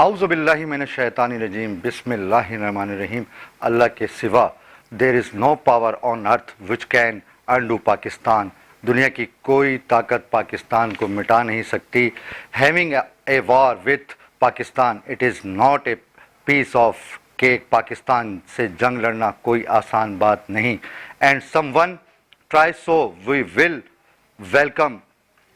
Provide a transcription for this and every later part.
اعوذ باللہ من الشیطان الرجیم بسم اللہ الرحمن الرحیم. اللہ کے سوا there is no power on earth which can undo Pakistan. دنیا کی کوئی طاقت پاکستان کو مٹا نہیں سکتی. Having a war with Pakistan it is not a piece of cake. Pakistan سے جنگ لڑنا کوئی آسان بات نہیں. And someone try so we will welcome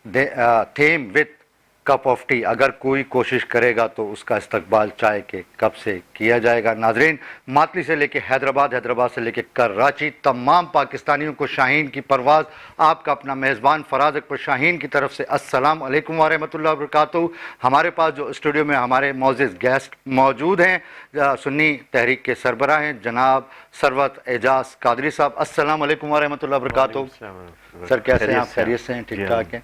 them with cup of tea. اگر کوئی کوشش کرے گا تو اس کا استقبال چائے کے کپ سے کیا جائے گا. ناظرین، ماتلی سے لے کے حیدرآباد، حیدرآباد سے لے کے کراچی، تمام پاکستانیوں کو شاہین کی پرواز آپ کا اپنا میزبان فراز اکبر شاہین کی طرف سے السلام علیکم ورحمۃ اللہ وبرکاتہ. ہمارے پاس جو اسٹوڈیو میں ہمارے معزز گیسٹ موجود ہیں، سنی تحریک کے سربراہ ہیں جناب ثروت اعجاز قادری صاحب. السلام علیکم ورحمۃ اللہ وبرکاتہ. سر کیسے ہیں آپ؟ خیریت سے ہیں؟ ٹھیک ٹھاک ہیں.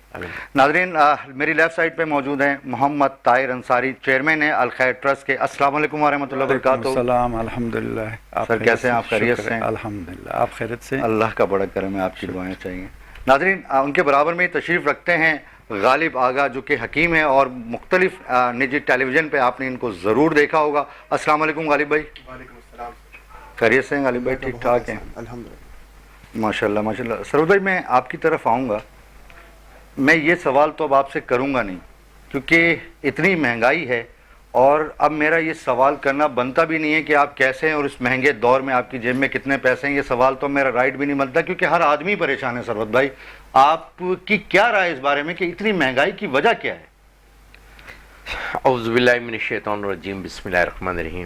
ناظرین، میری لیفٹ سائڈ پہ موجود ہیں محمد طاہر انصاری، چیئرمین ہیں الخیر ٹرسٹ کے. السلام علیکم ورحمۃ اللہ وبرکاتہ. السلام. الحمدللہ. سر کیسے ہیں آپ؟ خیریت سے ہیں؟ الحمدللہ. آپ خیریت سے؟ اللہ کا بڑا کرم ہے، آپ کی دعائیں چاہیے. ناظرین، ان کے برابر میں تشریف رکھتے ہیں غالب آغا، جو کہ حکیم ہیں اور مختلف نجی ٹیلی ویژن پہ آپ نے ان کو ضرور دیکھا ہوگا. السلام علیکم غالب بھائی. وعلیکم السلام. خیریت سے ہیں غالب بھائی؟ ٹھیک ٹھاک ہیں الحمدللہ. ماشاء اللہ ماشاء اللہ. سرور بھائی، میں آپ کی طرف آؤں گا. میں یہ سوال تو اب آپ سے کروں گا نہیں، کیونکہ اتنی مہنگائی ہے اور اب میرا یہ سوال کرنا بنتا بھی نہیں ہے کہ آپ کیسے ہیں اور اس مہنگے دور میں آپ کی جیب میں کتنے پیسے ہیں. یہ سوال تو میرا رائٹ بھی نہیں بنتا، کیونکہ ہر آدمی پریشان ہے. سرور بھائی، آپ کی کیا رائے اس بارے میں کہ اتنی مہنگائی کی وجہ کیا ہے؟ اعوذ باللہ من الشیطان الرجیم بسم اللہ الرحمن الرحیم.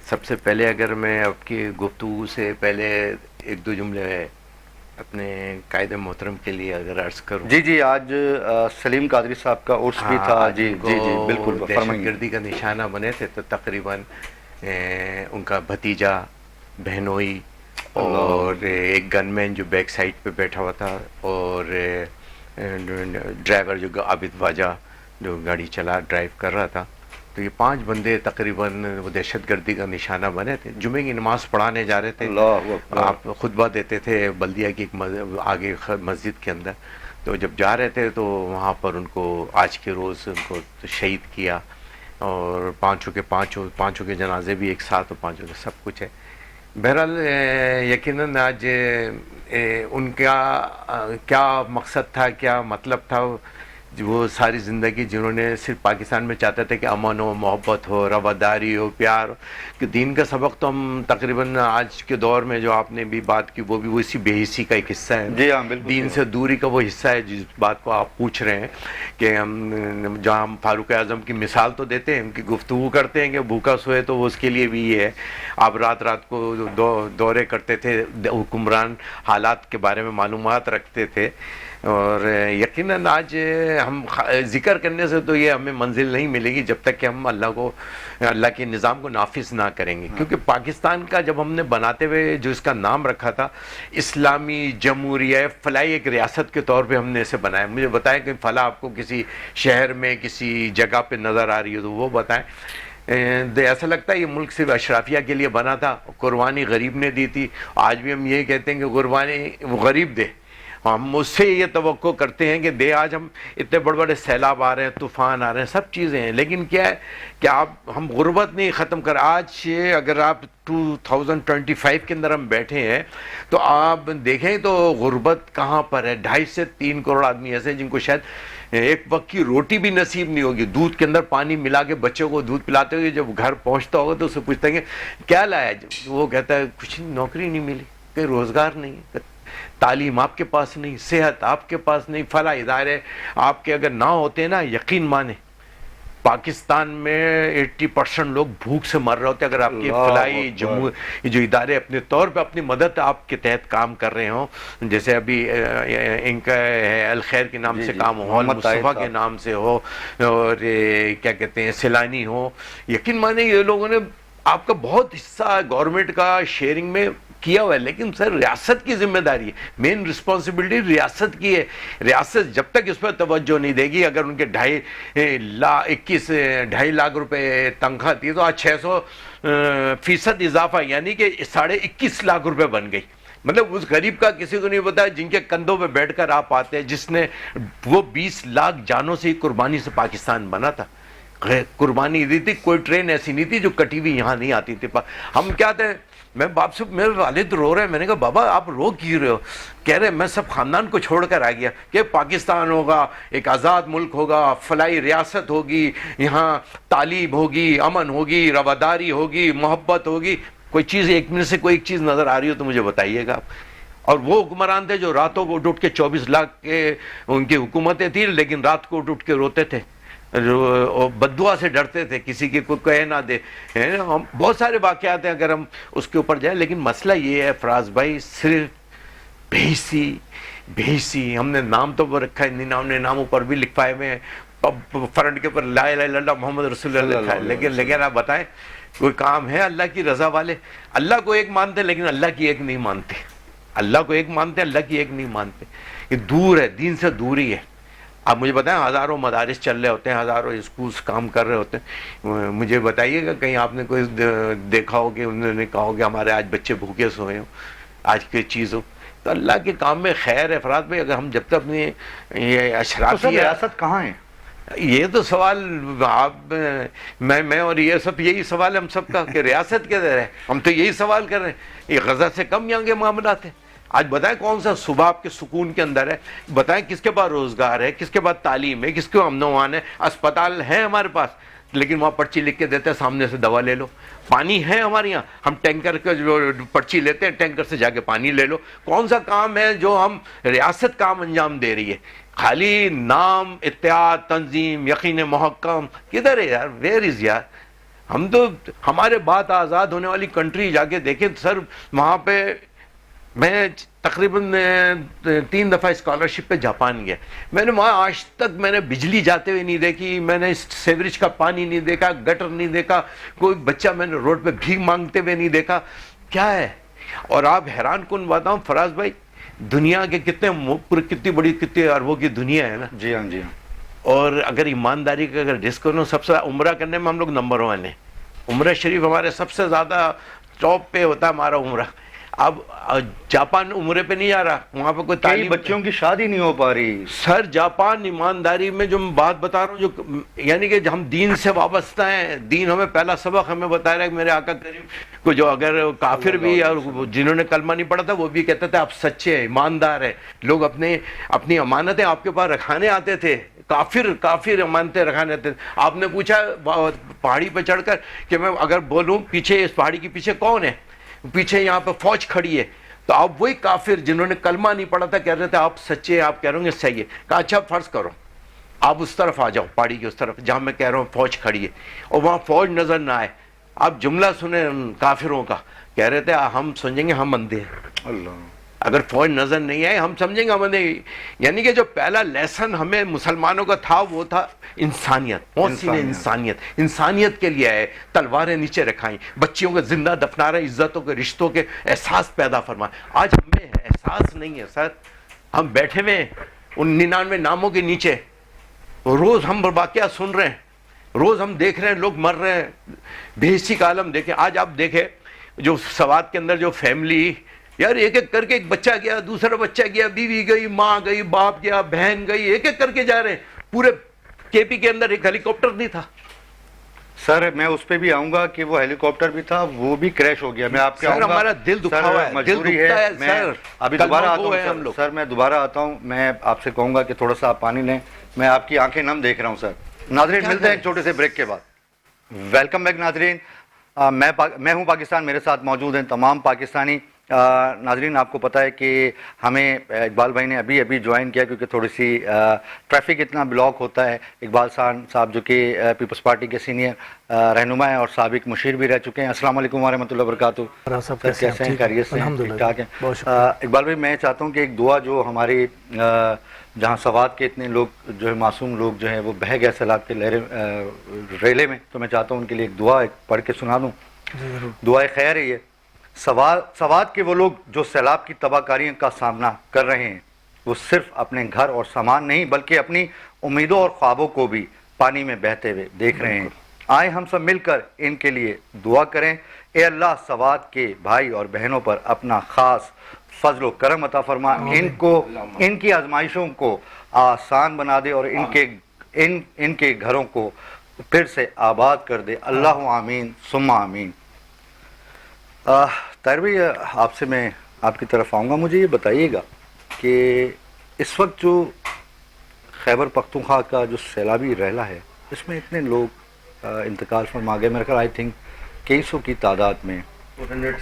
سب سے پہلے اگر میں آپ کی گفتگو سے پہلے ایک دو جملے اپنے قائد محترم کے لیے اگر عرض کروں. جی آج سلیم قادری صاحب کا عرس بھی تھا. جی بالکل دہشت گردی کا نشانہ بنے تھے، تو تقریباً ان کا بھتیجا بہنوئی اور ایک گن مین جو بیک سائڈ پہ بیٹھا ہوا تھا، اور ڈرائیور جو عابد واجہ جو گاڑی ڈرائیو کر رہا تھا، تو یہ 5 بندے تقریباً وہ دہشت گردی کا نشانہ بنے تھے. جمعے کی نماز پڑھانے جا رہے تھے، آپ خطبہ دیتے تھے بلدیہ کی ایک آگے مسجد کے اندر. تو جب جا رہے تھے تو وہاں پر ان کو آج کے روز ان کو شہید کیا، اور پانچوں کے جنازے بھی ایک ساتھ، اور پانچوں کے سب کچھ ہے. بہرحال یقیناً آج ان کا کیا مقصد تھا، کیا مطلب تھا، وہ ساری زندگی جنہوں نے صرف پاکستان میں چاہتے تھے کہ امن ہو، محبت ہو، رواداری ہو، پیار ہو. کہ دین کا سبق تو ہم تقریباً آج کے دور میں جو آپ نے بھی بات کی وہ بھی اسی بے حسی کا ایک حصہ ہے. جی ہاں بالکل. دین سے دوری کا وہ حصہ ہے جس بات کو آپ پوچھ رہے ہیں. کہ ہم جہاں ہم فاروق اعظم کی مثال تو دیتے ہیں، ان کی گفتگو کرتے ہیں کہ بھوکا سوئے تو وہ اس کے لیے بھی یہ ہے. آپ رات کو دورے کرتے تھے، حکمران حالات کے بارے میں معلومات رکھتے تھے. اور یقیناً آج ہم ذکر کرنے سے تو یہ ہمیں منزل نہیں ملے گی جب تک کہ ہم اللہ کے نظام کو نافذ نہ کریں گے. کیونکہ پاکستان کا جب ہم نے بناتے ہوئے جو اس کا نام رکھا تھا اسلامی جمہوریہ فلاحی ایک ریاست کے طور پہ ہم نے اسے بنایا. مجھے بتائیں کہ فلاح آپ کو کسی شہر میں کسی جگہ پہ نظر آ رہی ہے تو وہ بتائیں. ایسا لگتا ہے یہ ملک صرف اشرافیہ کے لیے بنا تھا، قربانی غریب نے دی تھی. آج بھی ہم یہ کہتے ہیں کہ قربانی غریب دے، ہم اس سے یہ توقع کرتے ہیں کہ دے. آج ہم اتنے بڑے بڑے سیلاب آ رہے ہیں، طوفان آ رہے ہیں، سب چیزیں ہیں، لیکن کیا ہے کہ ہم غربت نہیں ختم کر. آج اگر آپ 2025 کے اندر ہم بیٹھے ہیں تو آپ دیکھیں تو غربت کہاں پر ہے. 2.5 سے 3 کروڑ آدمی ایسے ہیں جن کو شاید ایک وقت کی روٹی بھی نصیب نہیں ہوگی. دودھ کے اندر پانی ملا کے بچوں کو دودھ پلاتے ہوئے جب گھر پہنچتا ہوگا تو اسے پوچھتے ہیں کہ کیا لایا، وہ کہتا ہے کچھ نوکری نہیں ملی، کوئی روزگار نہیں، تعلیم آپ کے پاس نہیں، صحت آپ کے پاس نہیں، فلاح ادارے آپ کے اگر نہ ہوتے نا، یقین مانے پاکستان میں 80% لوگ بھوک سے مر رہے ہوتے اگر آپ کے فلاحی جو ادارے اپنے طور پہ اپنی مدد آپ کے تحت کام کر رہے ہوں. جیسے ابھی ان کا الخیر کے نام سے کام ہو، مصطفیٰ کے نام سے ہو، اور کیا کہتے ہیں سیلانی ہو. یقین مانے یہ لوگوں نے آپ کا بہت حصہ گورنمنٹ کا شیئرنگ میں کیا ہوا ہے. لیکن سر ریاست کی ذمہ داری ہے، مین رسپانسبلٹی ریاست کی ہے. ریاست جب تک اس پر توجہ نہیں دے گی، اگر ان کے 2.5 لاکھ روپے تنخواہ تھی تو آج 600% اضافہ، یعنی کہ 21.5 لاکھ روپے بن گئی. مطلب اس غریب کا کسی کو نہیں پتا جن کے کندھوں پہ بیٹھ کر آپ آتے ہیں، جس نے وہ 20 لاکھ جانوں سے قربانی سے پاکستان بنا تھا. قربانی دی تھی. کوئی ٹرین ایسی نہیں تھی جو کٹی ہوئی یہاں نہیں آتی تھی. ہم کیا تھے, میں باپ سے, میرے والد رو رہے ہیں, میں نے کہا بابا آپ رو کیوں رہے ہو؟ کہہ رہے میں سب خاندان کو چھوڑ کر آ گیا کہ پاکستان ہوگا, ایک آزاد ملک ہوگا, فلاحی ریاست ہوگی, یہاں تعلیم ہوگی, امن ہوگی, رواداری ہوگی, محبت ہوگی. کوئی چیز ایک منٹ سے کوئی ایک چیز نظر آ رہی ہو تو مجھے بتائیے گا آپ. اور وہ حکمران تھے جو راتوں کو اٹھ کے 24 لاکھ کے ان کی حکومتیں تھیں, لیکن رات کو اٹھ کے روتے تھے, بددعا سے ڈرتے تھے, کسی کی کوئی کہہ نہ دے. ہم بہت سارے واقعات ہیں اگر ہم اس کے اوپر جائیں, لیکن مسئلہ یہ ہے فراز بھائی, صرف بھیسی ہم نے نام تو وہ رکھا ہے, ہم نے ناموں پر بھی لکھوائے ہوئے ہیں, فرنٹ کے اوپر لا الہ الا اللہ محمد رسول اللہ لکھا ہے, لیکن آپ بتائیں کوئی کام ہے اللہ کی رضا والے؟ اللہ کو ایک مانتے لیکن اللہ کی ایک نہیں مانتے. اللہ کو ایک مانتے, اللہ کی ایک نہیں مانتے. یہ دور ہے, دین سے دوری ہے. آپ مجھے بتائیں, ہزاروں مدارس چل رہے ہوتے ہیں, ہزاروں اسکولز کام کر رہے ہوتے ہیں, مجھے بتائیے گا کہیں آپ نے کوئی دیکھا ہو کہ انہوں نے کہا ہو کہ ہمارے آج بچے بھوکے سوئے ہوں, آج کی چیز ہو؟ تو اللہ کے کام میں خیر ہے فرات بھائی. اگر ہم جب تک اپنی یہ اشرافی ریاست کہاں ہے, یہ تو سوال آپ میں اور یہ سب یہی سوال ہے ہم سب کا کہ ریاست کے در ہے. ہم تو یہی سوال کر رہے ہیں, یہ غزہ سے کم یہاں کے معاملات ہیں. آج بتائیں کون سا صبح آپ کے سکون کے اندر ہے؟ بتائیں کس کے پاس روزگار ہے, کس کے پاس تعلیم ہے, کس کے امن و امان ہے؟ اسپتال ہے ہمارے پاس, لیکن وہاں پرچی لکھ کے دیتے ہیں سامنے سے دوا لے لو. پانی ہے ہمارے یہاں, ہم ٹینکر کا جو پرچی لیتے ہیں, ٹینکر سے جا کے پانی لے لو. کون سا کام ہے جو ہم ریاست کام انجام دے رہی ہے؟ خالی نام, اتحاد, تنظیم, یقین محکم. کدھر ہے یار؟ ویئر از یار؟ ہم تو ہمارے بعد آزاد ہونے والی کنٹری جا کے دیکھیں سر, وہاں پہ میں تقریباً 3 دفعہ اسکالرشپ پہ جاپان گیا. میں نے وہاں آج تک میں نے بجلی جاتے ہوئے نہیں دیکھی, میں نے سیوریج کا پانی نہیں دیکھا, گٹر نہیں دیکھا, کوئی بچہ میں نے روڈ پہ بھیک مانگتے ہوئے نہیں دیکھا. کیا ہے؟ اور آپ حیران کن بات ہوں فراز بھائی, دنیا کے کتنی بڑی, کتنے اربوں کی دنیا ہے نا. جی ہاں جی ہاں. اور اگر ایمانداری کا اگر ڈسکو, سب سے عمرہ کرنے میں ہم لوگ نمبر 1 ہیں. عمرہ شریف ہمارے سب سے زیادہ ٹاپ پہ ہوتا ہے ہمارا عمرہ. اب جاپان عمرے پہ نہیں جا رہا, وہاں پہ کوئی تعلیم, بچوں کی شادی نہیں ہو پا رہی سر. جاپان ایمانداری میں جو میں بات بتا رہا ہوں, جو یعنی کہ ہم دین سے وابستہ ہیں, دین ہمیں پہلا سبق ہمیں بتایا رہا ہے کہ میرے آقا کریم کو جو اگر کافر بھی اور جنہوں نے کلمہ نہیں پڑھا تھا وہ بھی کہتے تھے آپ سچے ہیں, ایماندار ہیں. لوگ اپنی امانتیں آپ کے پاس رکھانے آتے تھے, کافر امانتیں رکھانے آتے تھے. آپ نے پوچھا پہاڑی پہ چڑھ کر کہ میں اگر بولوں پیچھے, اس پہاڑی کے پیچھے کون ہے, پیچھے یہاں پہ فوج کھڑی ہے, تو آپ وہی کافر جنہوں نے کلمہ نہیں پڑھا تھا کہہ رہے تھے آپ سچے ہیں, آپ کہہ رہے ہوں گے صحیح ہے. کہا اچھا فرض کرو آپ اس طرف آ جاؤ, پہاڑی کی اس طرف جہاں میں کہہ رہا ہوں فوج کھڑی ہے, اور وہاں فوج نظر نہ آئے. آپ جملہ سنیں کافروں کا, کہہ رہے تھے ہم سمجھیں گے ہم اندھے ہیں. اللہ, اگر فوج نظر نہیں آئے ہم سمجھیں گے ہم اندھے. یعنی کہ جو پہلا لیسن ہمیں مسلمانوں کا تھا وہ تھا انسانیت. کون سی انسانیت؟ انسانیت کے لیے آئے, تلواریں نیچے رکھائیں, بچیوں کو زندہ دفنا رہے, عزتوں کے رشتوں کے احساس پیدا فرمائیں. آج ہمیں احساس نہیں ہے سر. ہم بیٹھے ہوئے ان 99 ناموں کے نیچے, روز ہم واقعہ سن رہے ہیں, روز ہم دیکھ رہے ہیں لوگ مر رہے ہیں. بھیسی کا عالم دیکھیں. آج آپ دیکھیں جو سوات کے اندر جو فیملی, یار ایک ایک کر کے ایک بچہ گیا, دوسرا بچہ گیا, بیوی گئی, ماں گئی, باپ گیا, بہن گئی, ایک ایک کر کے جا رہے ہیں. پورے کے پی کے اندر ایک ہیلی کاپٹر نہیں تھا سر. میں اس پہ بھی آؤں گا کہ وہ ہیلی کاپٹر بھی تھا, وہ بھی کریش ہو گیا. میں آپ کے ہمارا دل دکھا ہوا ہے, مجبوری ہے. میں ابھی دوبارہ آتا ہوں سر, میں دوبارہ آتا ہوں. میں آپ سے کہوں گا کہ تھوڑا سا آپ پانی لیں, میں آپ کی آنکھیں نم دیکھ رہا ہوں سر. ناظرین ملتے ہیں ایک چھوٹے سے بریک کے بعد. ویلکم بیک ناظرین. میں ہوں پاکستان, میرے ساتھ موجود ہیں تمام پاکستانی. ناظرین آپ کو پتہ ہے کہ ہمیں اقبال بھائی نے ابھی جوائن کیا کیونکہ تھوڑی سی ٹریفک اتنا بلاک ہوتا ہے. اقبال صاحب جو کہ پیپلز پارٹی کے سینئر رہنما ہیں اور سابق مشیر بھی رہ چکے ہیں. السلام علیکم ورحمۃ اللہ وبرکاتہ. کیسے ہیں؟ خیریت سے ہیں؟ ٹھیک ٹھاک ہیں. اقبال بھائی میں چاہتا ہوں کہ ایک دعا جو ہماری جہاں سوات کے اتنے لوگ جو ہے معصوم لوگ جو ہیں وہ بہہ گئے سیلاب کے ریلے میں, تو میں چاہتا ہوں ان کے لیے ایک دعا پڑھ کے سنا دوں. دعائے خیر ہے یہ. سوات کے وہ لوگ جو سیلاب کی تباہ کاریوں کا سامنا کر رہے ہیں وہ صرف اپنے گھر اور سامان نہیں بلکہ اپنی امیدوں اور خوابوں کو بھی پانی میں بہتے ہوئے دیکھ رہے ہیں. آئیں ہم سب مل کر ان کے لیے دعا کریں. اے اللہ سوات کے بھائی اور بہنوں پر اپنا خاص فضل و کرم عطا فرما, ان کی آزمائشوں کو آسان بنا دے اور ان کے گھروں کو پھر سے آباد کر دے. اللہ آمین ثم آمین. طاہر بھائی آپ سے میں آپ کی طرف آؤں گا. مجھے یہ بتائیے گا کہ اس وقت جو خیبر پختونخوا کا جو سیلابی ریلا ہے اس میں اتنے لوگ انتقال فرما گئے، میرے خیال آئی تھنک 2100 کی تعداد میں،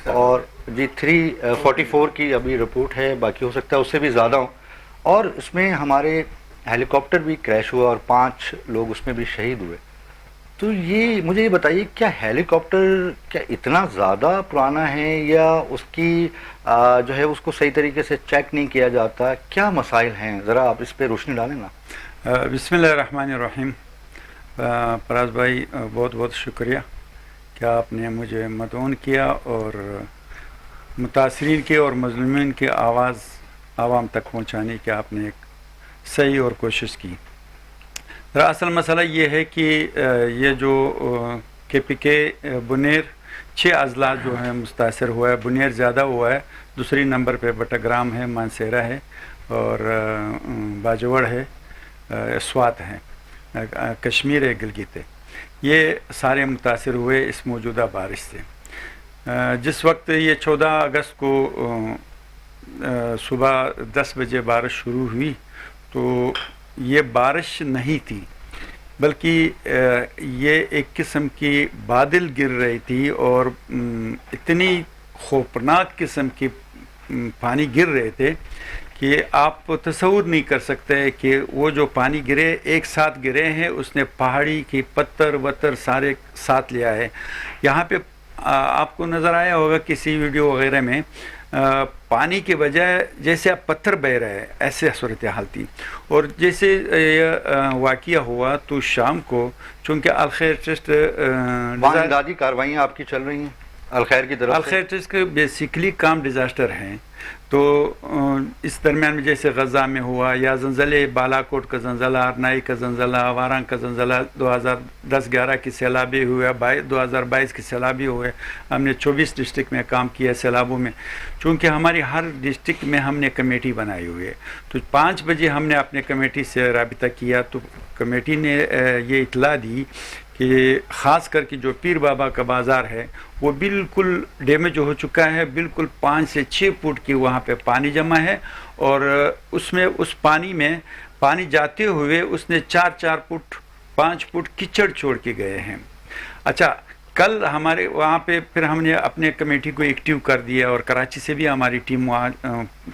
اور جی 344 کی ابھی رپورٹ ہے، باقی ہو سکتا ہے اس سے بھی زیادہ ہوں. اور اس میں ہمارے ہیلی کاپٹر بھی کریش ہوا اور 5 لوگ اس میں بھی شہید ہوئے. تو یہ مجھے یہ بتائیے کیا ہیلی کاپٹر کیا اتنا زیادہ پرانا ہے یا اس کی جو ہے اس کو صحیح طریقے سے چیک نہیں کیا جاتا؟ کیا مسائل ہیں، ذرا آپ اس پہ روشنی ڈالیں نا. بسم اللہ الرحمن الرحیم. فراز بھائی بہت بہت شکریہ کہ آپ نے مجھے مدعون کیا اور متاثرین کی اور مظلومین کی آواز عوام تک پہنچانے کی آپ نے ایک صحیح اور کوشش کی. اصل مسئلہ یہ ہے کہ یہ جو KPK بنیر 6 اضلاع جو ہیں متاثر ہوا ہے. بنیر زیادہ ہوا ہے، دوسری نمبر پہ بٹاگرام ہے، مانسیرہ ہے اور باجوڑ ہے، سوات ہے، کشمیر ہے، گلگت ہے. یہ سارے متاثر ہوئے اس موجودہ بارش سے. جس وقت یہ 14 اگست کو صبح 10 بجے بارش شروع ہوئی تو یہ بارش نہیں تھی، بلکہ یہ ایک قسم کی بادل گر رہی تھی اور اتنی خوفناک قسم کی پانی گر رہے تھے کہ آپ تصور نہیں کر سکتے کہ وہ جو پانی گرے ایک ساتھ گرے ہیں، اس نے پہاڑی کی پتھر وتر سارے ساتھ لیا ہے. یہاں پہ آپ کو نظر آیا ہوگا کسی ویڈیو وغیرہ میں پانی کے بجائے جیسے اب پتھر بہ رہے ہیں، ایسے صورتحال تھی. اور جیسے یہ واقعہ ہوا تو شام کو چونکہ الخیر ٹرسٹ امدادی کاروائیاں آپ کی چل رہی ہیں الخیر کی طرف الخیر ٹرسٹ کے بیسیکلی کام ڈیزاسٹر ہیں، تو اس درمیان میں جیسے غزہ میں ہوا یا زلزلے، بالا کوٹ کا زلزلہ، ارنائی کا زلزلہ، وارانگ کا زلزلہ، 2010-11 کی سیلابی ہوئے، 2022 کی سیلابی ہوئے. ہم نے 24 ڈسٹرکٹ میں کام کیا سیلابوں میں. چونکہ ہماری ہر ڈسٹرکٹ میں ہم نے کمیٹی بنائی ہوئی ہے، تو 5 بجے ہم نے اپنے کمیٹی سے رابطہ کیا تو کمیٹی نے یہ اطلاع دی کہ خاص کر کے جو پیر بابا کا بازار ہے وہ بالکل ڈیمیج ہو چکا ہے، بالکل 5 سے 6 فٹ کی وہاں پہ پانی جمع ہے، اور اس میں اس پانی میں پانی جاتے ہوئے اس نے 4 فٹ 5 فٹ کچڑ چھوڑ کے گئے ہیں. اچھا، کل ہمارے وہاں پہ پھر ہم نے اپنے کمیٹی کو ایکٹیو کر دیا اور کراچی سے بھی ہماری ٹیم وہاں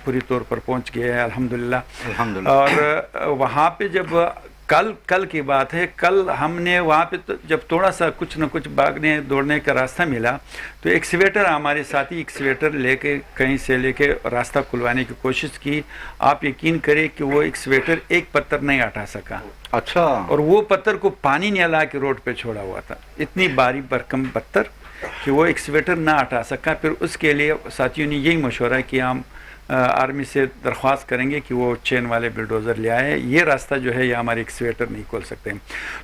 پوری طور پر پہنچ گئی ہے الحمدللہ. اور وہاں پہ جب کل کی بات ہے، کل ہم نے وہاں پہ جب تھوڑا سا کچھ نہ کچھ بھاگنے دوڑنے کا راستہ ملا تو ایکسیویٹر ہمارے ساتھی ایکسیویٹر لے کے کہیں سے لے کے راستہ کھلوانے کی کوشش کی. آپ یقین کریں کہ وہ ایکسیویٹر ایک پتھر نہیں ہٹا سکا. اچھا. اور وہ پتھر کو پانی نہیں لا کے روڈ پہ چھوڑا ہوا تھا، اتنی باری برکم پتھر کہ وہ ایکسیویٹر نہ ہٹا سکا. پھر اس کے لیے ساتھیوں نے یہی مشورہ کیا ہم آرمی سے درخواست کریں گے کہ وہ چین والے بلڈوزر لے آئے، یہ راستہ جو ہے یہ ہمارے ایکسیویٹر نہیں کھول سکتے.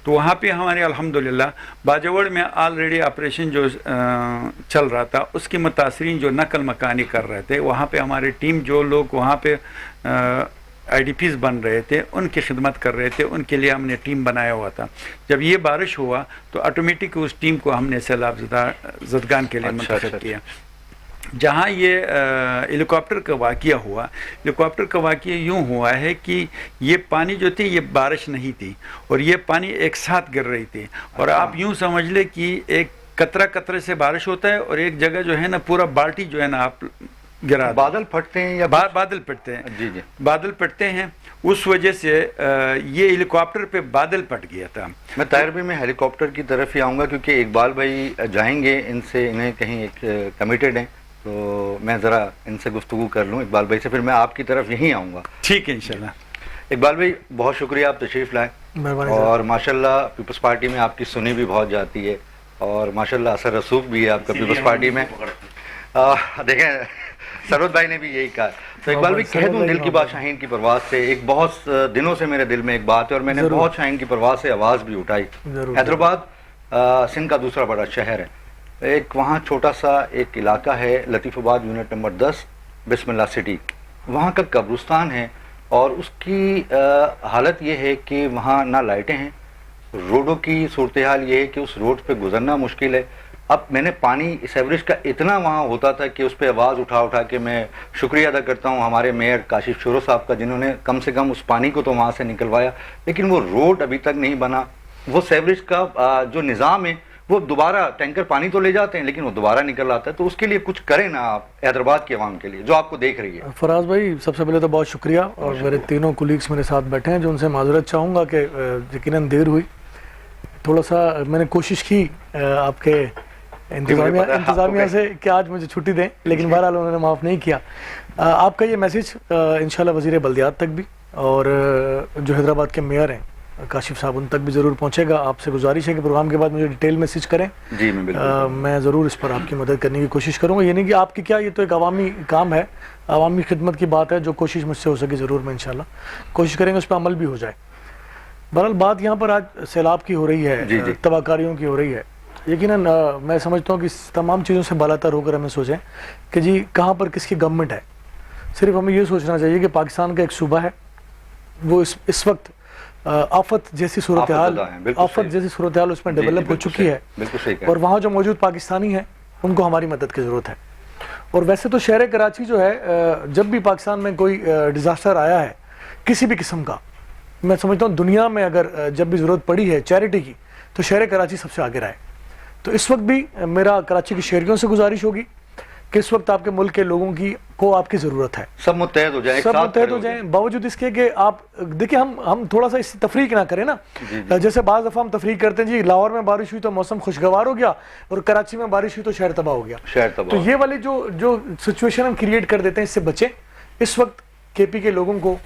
تو وہاں پہ ہمارے الحمدللہ باجوڑ میں آلریڈی آپریشن جو چل رہا تھا اس کی متاثرین جو نقل مکانی کر رہے تھے، وہاں پہ ہماری ٹیم جو لوگ وہاں پہ IDPs بن رہے تھے ان کی خدمت کر رہے تھے، ان کے لیے ہم نے ٹیم بنایا ہوا تھا. جب یہ بارش ہوا تو آٹومیٹک اس ٹیم کو ہم نے سیلاب زدگان کے لیے منتخب کیا. جہاں یہ ہیلی کاپٹر کا واقعہ ہوا، ہیلی کاپٹر کا واقعہ یوں ہوا ہے کہ یہ پانی جو تھی یہ بارش نہیں تھی اور یہ پانی ایک ساتھ گر رہی تھی. اور آپ یوں سمجھ لیں کہ ایک قطرہ قطرے سے بارش ہوتا ہے اور ایک جگہ جو ہے نا پورا بالٹی جو ہے نا آپ گرا بادل پھٹتے ہیں یا بادل پھٹتے ہیں. جی جی بادل پھٹتے ہیں، اس وجہ سے یہ ہیلی کاپٹر پہ بادل پھٹ گیا تھا. میں طاہر بھی میں ہیلی کاپٹر کی طرف ہی آؤں گا کیونکہ اقبال بھائی جائیں گے، ان سے انہیں کہیں ایک کمیٹیڈ ہیں تو میں ذرا ان سے گفتگو کر لوں اقبال بھائی سے، پھر میں آپ کی طرف یہیں آؤں گا. ٹھیک ہے انشاءاللہ. اقبال بھائی بہت شکریہ، آپ تشریف لائیں اور ماشاءاللہ پیپلز پارٹی میں آپ کی سنی بھی بہت جاتی ہے اور ماشاءاللہ اثر رسوخ بھی ہے آپ کا پیپلز پارٹی میں. دیکھیں سرود بھائی نے بھی یہی کہا. تو اقبال بھائی کہہ دوں دل کی بات شاہین کی پرواز سے، ایک بہت دنوں سے میرے دل میں ایک بات ہے اور میں نے بہت شاہین کی پرواز سے آواز بھی اٹھائی. حیدرآباد سندھ کا دوسرا بڑا شہر ہے، ایک وہاں چھوٹا سا ایک علاقہ ہے لطیف آباد یونٹ نمبر 10 بسم اللہ سٹی، وہاں کا قبرستان ہے اور اس کی حالت یہ ہے کہ وہاں نہ لائٹیں ہیں، روڈوں کی صورتحال یہ ہے کہ اس روڈ پہ گزرنا مشکل ہے. اب میں نے پانی اس ایوریج کا اتنا وہاں ہوتا تھا کہ اس پہ آواز اٹھا کے میں شکریہ ادا کرتا ہوں ہمارے میئر کاشف شورو صاحب کا, جنہوں نے کم سے کم اس پانی کو تو وہاں سے نکلوایا, لیکن وہ روڈ ابھی تک نہیں بنا. وہ سیوریج کا جو نظام ہے وہ دوبارہ ٹینکر پانی تو لے جاتے ہیں لیکن وہ دوبارہ نکل آتا ہے. تو اس کے لیے کچھ کریں نا آپ حیدرآباد کے عوام کے لیے جو آپ کو دیکھ رہی ہے. فراز بھائی سب سے پہلے تو بہت شکریہ, اور میرے تینوں کولیگس میرے ساتھ بیٹھے ہیں جو ان سے معذرت چاہوں گا کہ یقیناً دیر ہوئی. تھوڑا سا میں نے کوشش کی آپ کے انتظامیہ سے کہ آج مجھے چھٹی دیں, لیکن بہرحال انہوں نے معاف نہیں کیا. آپ کا یہ میسیج انشاءاللہ وزیر بلدیات تک بھی اور جو حیدرآباد کے میئر ہیں کاشف صاحب ان تک بھی ضرور پہنچے گا. آپ سے گزارش ہے کہ پروگرام کے بعد مجھے ڈیٹیل میسیج کریں. جی میں ضرور اس پر آپ کی مدد کرنے کی کوشش کروں گا. یہ نہیں کہ آپ کی کیا, یہ تو ایک عوامی کام ہے, عوامی خدمت کی بات ہے. جو کوشش مجھ سے ہو سکے ضرور میں انشاءاللہ کوشش کریں گے اس پہ عمل بھی ہو جائے. بہرحال بات یہاں پر آج سیلاب کی ہو رہی ہے, تباہ کاریوں کی ہو رہی ہے. یقیناً میں سمجھتا ہوں کہ تمام چیزوں سے بالاتر ہو کر ہمیں سوچیں کہ جی کہاں پر کس کی گورنمنٹ ہے. صرف ہمیں یہ سوچنا چاہیے کہ پاکستان کا ایک صوبہ ہے, وہ اس وقت آفت جیسی صورتحال اس میں ڈیولپ ہو چکی ہے, اور وہاں جو موجود پاکستانی ہیں ان کو ہماری مدد کی ضرورت ہے. اور ویسے تو شہر کراچی جو ہے, جب بھی پاکستان میں کوئی ڈیزاسٹر آیا ہے کسی بھی قسم کا, میں سمجھتا ہوں دنیا میں اگر جب بھی ضرورت پڑی ہے چیریٹی کی تو شہر کراچی سب سے آگے رہا ہے. تو اس وقت بھی میرا کراچی کے شہریوں سے گزارش ہوگی کہ اس وقت آپ کے ملک کے لوگوں کو آپ کی ضرورت ہے, سب متحد ہو جائیں. باوجود اس کے کہ آپ دیکھیں ہم تھوڑا سا اس تفریق نہ کریں نا. جیسے بعض دفعہ ہم تفریق کرتے ہیں جی لاہور میں بارش ہوئی تو موسم خوشگوار ہو گیا اور کراچی میں بارش ہوئی تو شہر تباہ ہو گیا. تو یہ والی جو سچویشن ہم کریٹ کر دیتے ہیں اس سے بچیں. اس وقت کے پی کے لوگوں کو,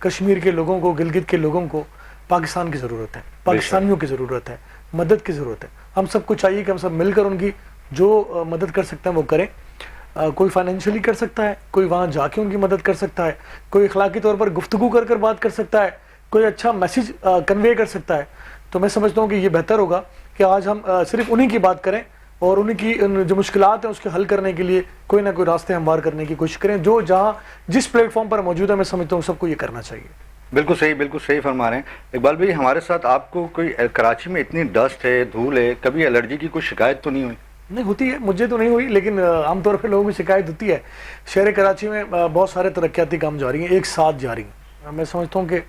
کشمیر کے لوگوں کو, گلگت کے لوگوں کو پاکستان کی ضرورت ہے, پاکستانیوں کی ضرورت ہے, مدد کی ضرورت ہے. ہم سب کو چاہیے کہ ہم سب مل کر ان کی جو مدد کر سکتے ہیں وہ کریں. کوئی فائنینشلی کر سکتا ہے, کوئی وہاں جا کے ان کی مدد کر سکتا ہے, کوئی اخلاقی طور پر گفتگو کر بات کر سکتا ہے, کوئی اچھا میسیج کنوے کر سکتا ہے. تو میں سمجھتا ہوں کہ یہ بہتر ہوگا کہ آج ہم صرف انہی کی بات کریں اور انہی کی جو مشکلات ہیں اس کے حل کرنے کے لیے کوئی نہ کوئی راستے ہموار کرنے کی کوشش کریں. جو جہاں جس پلیٹ فارم پر موجود ہے میں سمجھتا ہوں سب کو یہ کرنا چاہیے. بالکل صحیح فرما رہے ہیں اقبال بھائی. ہمارے ساتھ آپ کو کوئی کراچی میں اتنی ڈسٹ ہے, دھول ہے, کبھی الرجی کی کوئی شکایت تو نہیں ہوئی؟ نہیں ہوتی ہے, مجھے تو نہیں ہوئی, لیکن عام طور پہ لوگوں کی شکایت ہوتی ہے. شہر کراچی میں بہت سارے ترقیاتی کام جاری ہیں, ایک ساتھ جاری ہیں. میں سمجھتا ہوں کہ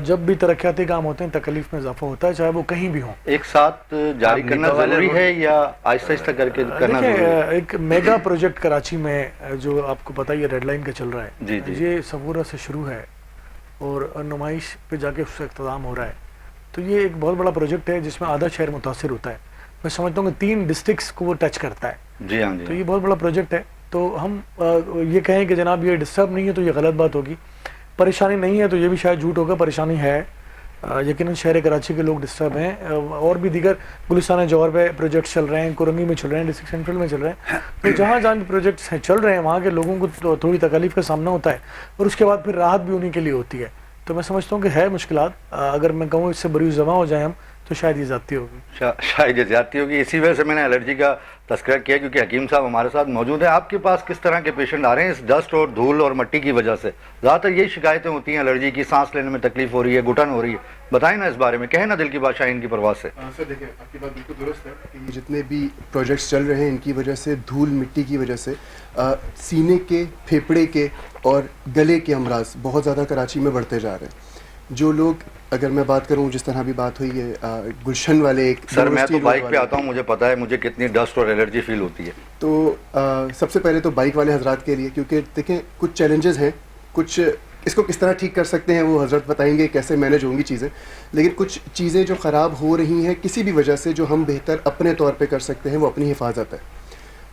جب بھی ترقیاتی کام ہوتے ہیں تکلیف میں اضافہ ہوتا ہے, چاہے وہ کہیں بھی ہوں. ایک ساتھ جاری کرنا ضروری ہے یا آہستہ کر کے کرنا ضروری ہے؟ ایک میگا پروجیکٹ کراچی میں جو آپ کو پتہ ہی ہے ریڈ لائن کا چل رہا ہے, یہ صبورہ سے شروع ہے اور نمائش پہ جا کے اس سے اختتام ہو رہا ہے. تو یہ ایک بہت بڑا پروجیکٹ ہے جس میں آدھا شہر متاثر ہوتا ہے. میں سمجھتا ہوں کہ 3 ڈسٹرکٹس کو وہ ٹچ کرتا ہے. جی ہاں. تو یہ بہت بڑا پروجیکٹ ہے. تو ہم یہ کہیں کہ جناب یہ ڈسٹرب نہیں ہے تو یہ غلط بات ہوگی. پریشانی نہیں ہے تو یہ بھی شاید جھوٹ ہوگا. پریشانی ہے یقیناً شہر کراچی کے لوگ ڈسٹرب ہیں. اور بھی دیگر گلستان جوہر پہ پروجیکٹس چل رہے ہیں, کرنگی میں چل رہے ہیں, ڈسٹرکٹ سینٹرل میں چل رہے ہیں. تو جہاں پروجیکٹس چل رہے ہیں وہاں کے لوگوں کو تھوڑی تکلیف کا سامنا ہوتا ہے اور اس کے بعد پھر راحت بھی انہیں کے لیے ہوتی ہے. تو میں سمجھتا ہوں کہ ہے مشکلات. اگر میں کہوں اس سے بری زباں ہو جائیں ہم تو شاید یہ زیادتی ہوگی. شاید یہ زیادتی ہوگی. اسی وجہ سے میں نے الرجی کا تذکرہ کیا کیونکہ حکیم صاحب ہمارے ساتھ موجود ہیں. آپ کے پاس کس طرح کے پیشنٹ آ رہے ہیں اس ڈسٹ اور دھول اور مٹی کی وجہ سے؟ زیادہ تر یہی شکایتیں ہوتی ہیں الرجی کی, سانس لینے میں تکلیف ہو رہی ہے, گھٹن ہو رہی ہے. بتائیں نا اس بارے میں, کہیں نا دل کی بات شاہین کی پرواز سے. سر دیکھیں آپ کی بات بالکل درست ہے کہ جتنے بھی پروجیکٹس چل رہے ہیں ان کی وجہ سے دھول مٹی کی وجہ سے سینے کے, پھیپھڑے کے اور گلے کے امراض بہت زیادہ کراچی میں بڑھتے جا رہے ہیں. جو لوگ, اگر میں بات کروں جس طرح بھی بات ہوئی ہے گلشن والے ایک, سر میں تو بائک پہ آتا ہوں, مجھے پتا ہے مجھے کتنی ڈسٹ اور الرجی فیل ہوتی ہے. تو سب سے پہلے تو بائک والے حضرات کے لیے, کیونکہ دیکھیں کچھ چیلنجز ہیں, کچھ اس کو کس طرح ٹھیک کر سکتے ہیں وہ حضرت بتائیں گے کیسے مینیج ہوں گی چیزیں. لیکن کچھ چیزیں جو خراب ہو رہی ہیں کسی بھی وجہ سے, جو ہم بہتر اپنے طور پہ کر سکتے ہیں وہ اپنی حفاظت ہے.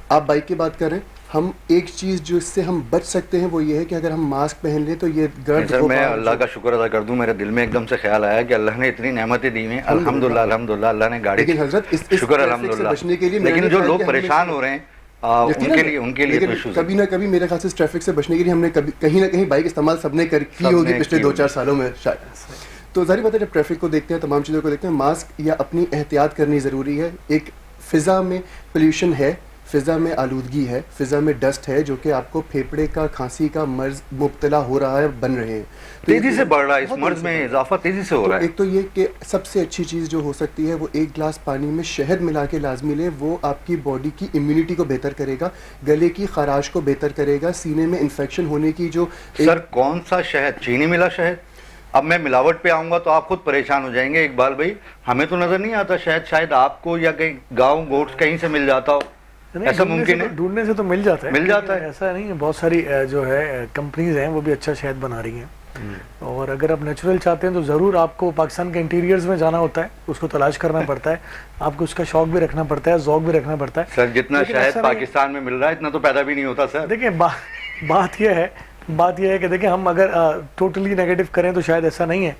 آپ بائک کی بات کریں, ہم ایک چیز جو اس سے ہم بچ سکتے ہیں وہ یہ ہے کہ اگر ہم ماسک پہن لیں تو یہ گرد. سر میں اللہ کا شکر ادا کر دوں, میرے دل میں ایک دم سے خیال آیا کہ اللہ نے اتنی نعمتیں دی ہیں, الحمدللہ اللہ نے گاڑی, لیکن حضرت شکر الحمدللہ. لیکن جو لوگ پریشان ہو رہے ہیں ان کے لیے کبھی نہ کبھی میرے خیال سے ٹریفک سے بچنے کے لیے ہم نے کہیں نہ کہیں بائک استعمال سب نے کی ہوگی پچھلے 2-4 سالوں میں شاید. تو ظاہر بات ہے جب ٹریفک کو دیکھتے ہیں, تمام چیزوں کو دیکھتے ہیں, ماسک یا اپنی احتیاط کرنی ضروری ہے. ایک فضا میں پولیوشن ہے, فضا میں آلودگی ہے, فضا میں ڈسٹ ہے جو کہ آپ کو پھیپھڑے کا, کھانسی کا مرض مبتلا ہو رہا ہے, بن رہے ہیں. تیزی سے بڑھ رہا ہے, اس مرض میں اضافہ تیزی سے ہو رہا ہے. ایک تو یہ کہ سب سے اچھی چیز جو ہو سکتی ہے وہ ایک گلاس پانی میں شہد ملا کے لازمی لیں, وہ آپ کی باڈی کی امیونٹی کو بہتر کرے گا, گلے کی خراش کو بہتر کرے گا, سینے میں انفیکشن ہونے کی جو سر کون سا شہد؟ چینی ملا شہد؟ اب میں ملاوٹ پہ آؤں گا تو آپ خود پریشان ہو جائیں گے. اقبال بھائی ہمیں تو نظر نہیں آتا شہد, شاید آپ کو یا کہیں گاؤں گوٹس کہیں سے مل جاتا ہو, ایسا ممکن ہے؟ ڈھونڈنے سے تو مل جاتا ہے, مل جاتا ہے, ایسا نہیں ہے. بہت ساری جو ہے کمپنیز ہیں وہ بھی اچھا شہد بنا رہی ہیں, اور اگر آپ نیچرل چاہتے ہیں تو ضرور آپ کو پاکستان کے انٹیریئرز میں جانا ہوتا ہے, اس کو تلاش کرنا پڑتا ہے, آپ کو اس کا شوق بھی رکھنا پڑتا ہے, ذوق بھی رکھنا پڑتا ہے. سر جتنا شہد پاکستان میں مل رہا ہے اتنا تو پیدا بھی نہیں ہوتا سر. دیکھیں بات یہ ہے کہ دیکھیں ہم اگر ٹوٹلی نیگیٹو کریں تو شاید ایسا نہیں ہے,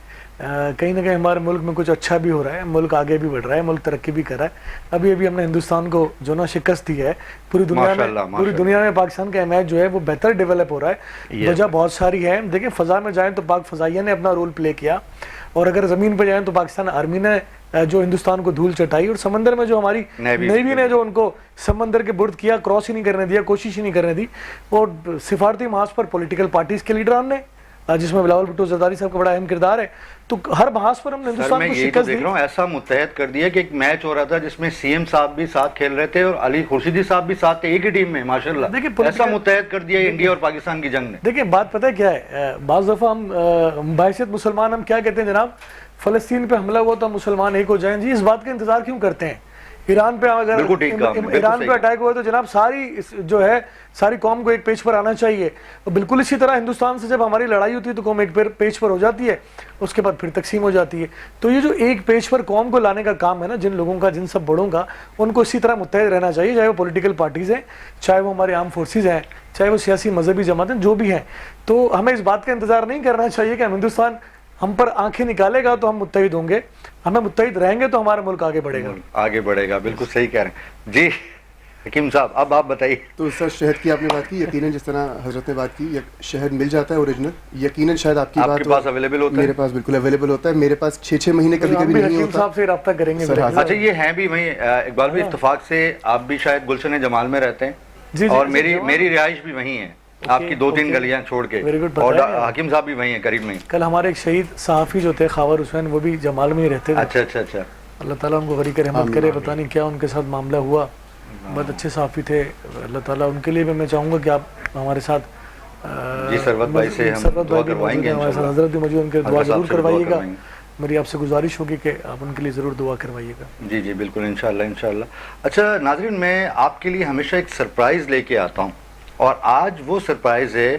کہیں نہ کہیں ہمارے ملک میں کچھ اچھا بھی ہو رہا ہے, ملک آگے بھی بڑھ رہا ہے, ملک ترقی بھی کر رہا ہے. ابھی ہم نے ہندوستان کو جو نا شکست دی ہے, پوری دنیا میں پاکستان کا امیج جو ہے وہ بہتر ڈیولپ ہو رہا ہے. وجہ بہت ساری ہے. دیکھیں فضا میں جائیں تو پاک فضائیہ نے اپنا رول پلے کیا, اور اگر زمین پہ جائیں تو پاکستان آرمی نے جو ہندوستان کو دھول چٹائی, اور سمندر میں جو ہماری نیوی نے جو ان کو سمندر کے برد کیا, کراس ہی نہیں کرنے دیا, کوشش ہی نہیں کرنے دی. اور سفارتی محاذ پر پولیٹیکل پارٹیز کے لیڈران نے, جس میں بلاول بھٹو زرداری صاحب کا بڑا اہم کردار ہے, تو ہر محاذ پر ہم نے ہندوستان کو شکست دی. دیکھ رہا ہوں ایسا متحد کر دیا کہ ایک میچ ہو رہا تھا جس میں سی ایم صاحب بھی ساتھ کھیل رہے تھے اور علی خورشیدی صاحب بھی ساتھ تھے, ایک ہی ٹیم میں. ماشاءاللہ ایسا متحد کر دیا انڈیا اور پاکستان کی جنگ نے. دیکھیں بات پتہ ہے کیا ہے, بعض دفعہ ہم بحیثیت مسلمان ہم کیا کہتے ہیں جناب, فلسطین پہ حملہ ہوا تو مسلمان ایک ہو جائیں. جی اس بات کا انتظار کیوں کرتے ہیں؟ ایران پہ اگر ایران پہ اٹیک ہوا تو جناب ساری قوم کو ایک پیج پر آنا چاہیے. بالکل اسی طرح ہندوستان سے جب ہماری لڑائی ہوتی ہے تو قوم ایک پیج پر ہو جاتی ہے, اس کے بعد پھر تقسیم ہو جاتی ہے. تو یہ جو ایک پیج پر قوم کو لانے کا کام ہے نا, جن لوگوں کا, جن سب بڑوں کا, ان کو اسی طرح متحد رہنا چاہیے, چاہے وہ پولیٹیکل پارٹیز ہیں, چاہے وہ ہمارے آرم فورسز ہیں, چاہے وہ سیاسی مذہبی جماعتیں جو بھی ہیں. تو ہمیں اس بات کا انتظار نہیں کرنا چاہیے کہ ہندوستان ہم پر آنکھیں نکالے گا تو ہم متحد ہوں گے. ہمیں متحد رہیں گے تو ہمارا ملک آگے بڑھے گا. بالکل صحیح کہہ رہے ہیں جی حکیم صاحب. اب آپ بتائیے. تو سر شہد کی آپ نے بات کی, یقیناً جس طرح حضرت نے بات کی, شہد مل جاتا ہے اوریجنل, یقیناً شاید آپ کی بات پاس اویلیبل ہوتا ہے. میرے پاس بالکل اویلیبل ہوتا ہے, میرے پاس 6 مہینے کبھی نہیں ہوتا. حکیم صاحب سے رابطہ کریں گے. اچھا یہ ہیں بھی وہیں اقبال بھائی, اتفاق سے آپ بھی شاید گلشن جمال میں رہتے ہیں, اور میری رہائش بھی وہیں ہے, آپ کی 2-3 گلیاں چھوڑ کے, اور حکیم صاحب بھی وہیں ہیں قریب میں. کل ہمارے ایک شہید صحافی جو تھے خاور حسین, وہ بھی جمال میں ہی رہتے تھے. اچھا. اللہ تعالیٰ ان کو غریق رحمت کرے. پتہ نہیں کیا ان کے ساتھ معاملہ ہوا, بہت اچھے صحافی تھے. اللہ تعالیٰ ان کے لیے بھی میں چاہوں گا کہ آپ ہمارے ساتھ جی سرورت بھائی سے ہم دعا کروائیں گے, حضرت بھی موجود, ان کے دعا ضرور کروائیے گا. میری آپ سے گزارش ہوگی کہ آپ ان کے لیے ضرور دعا کروائیے گا. جی بالکل انشاءاللہ. اچھا ناظرین, میں آپ کے لیے ہمیشہ ایک سرپرائز لے کے آتا ہوں, اور آج وہ سرپرائز ہے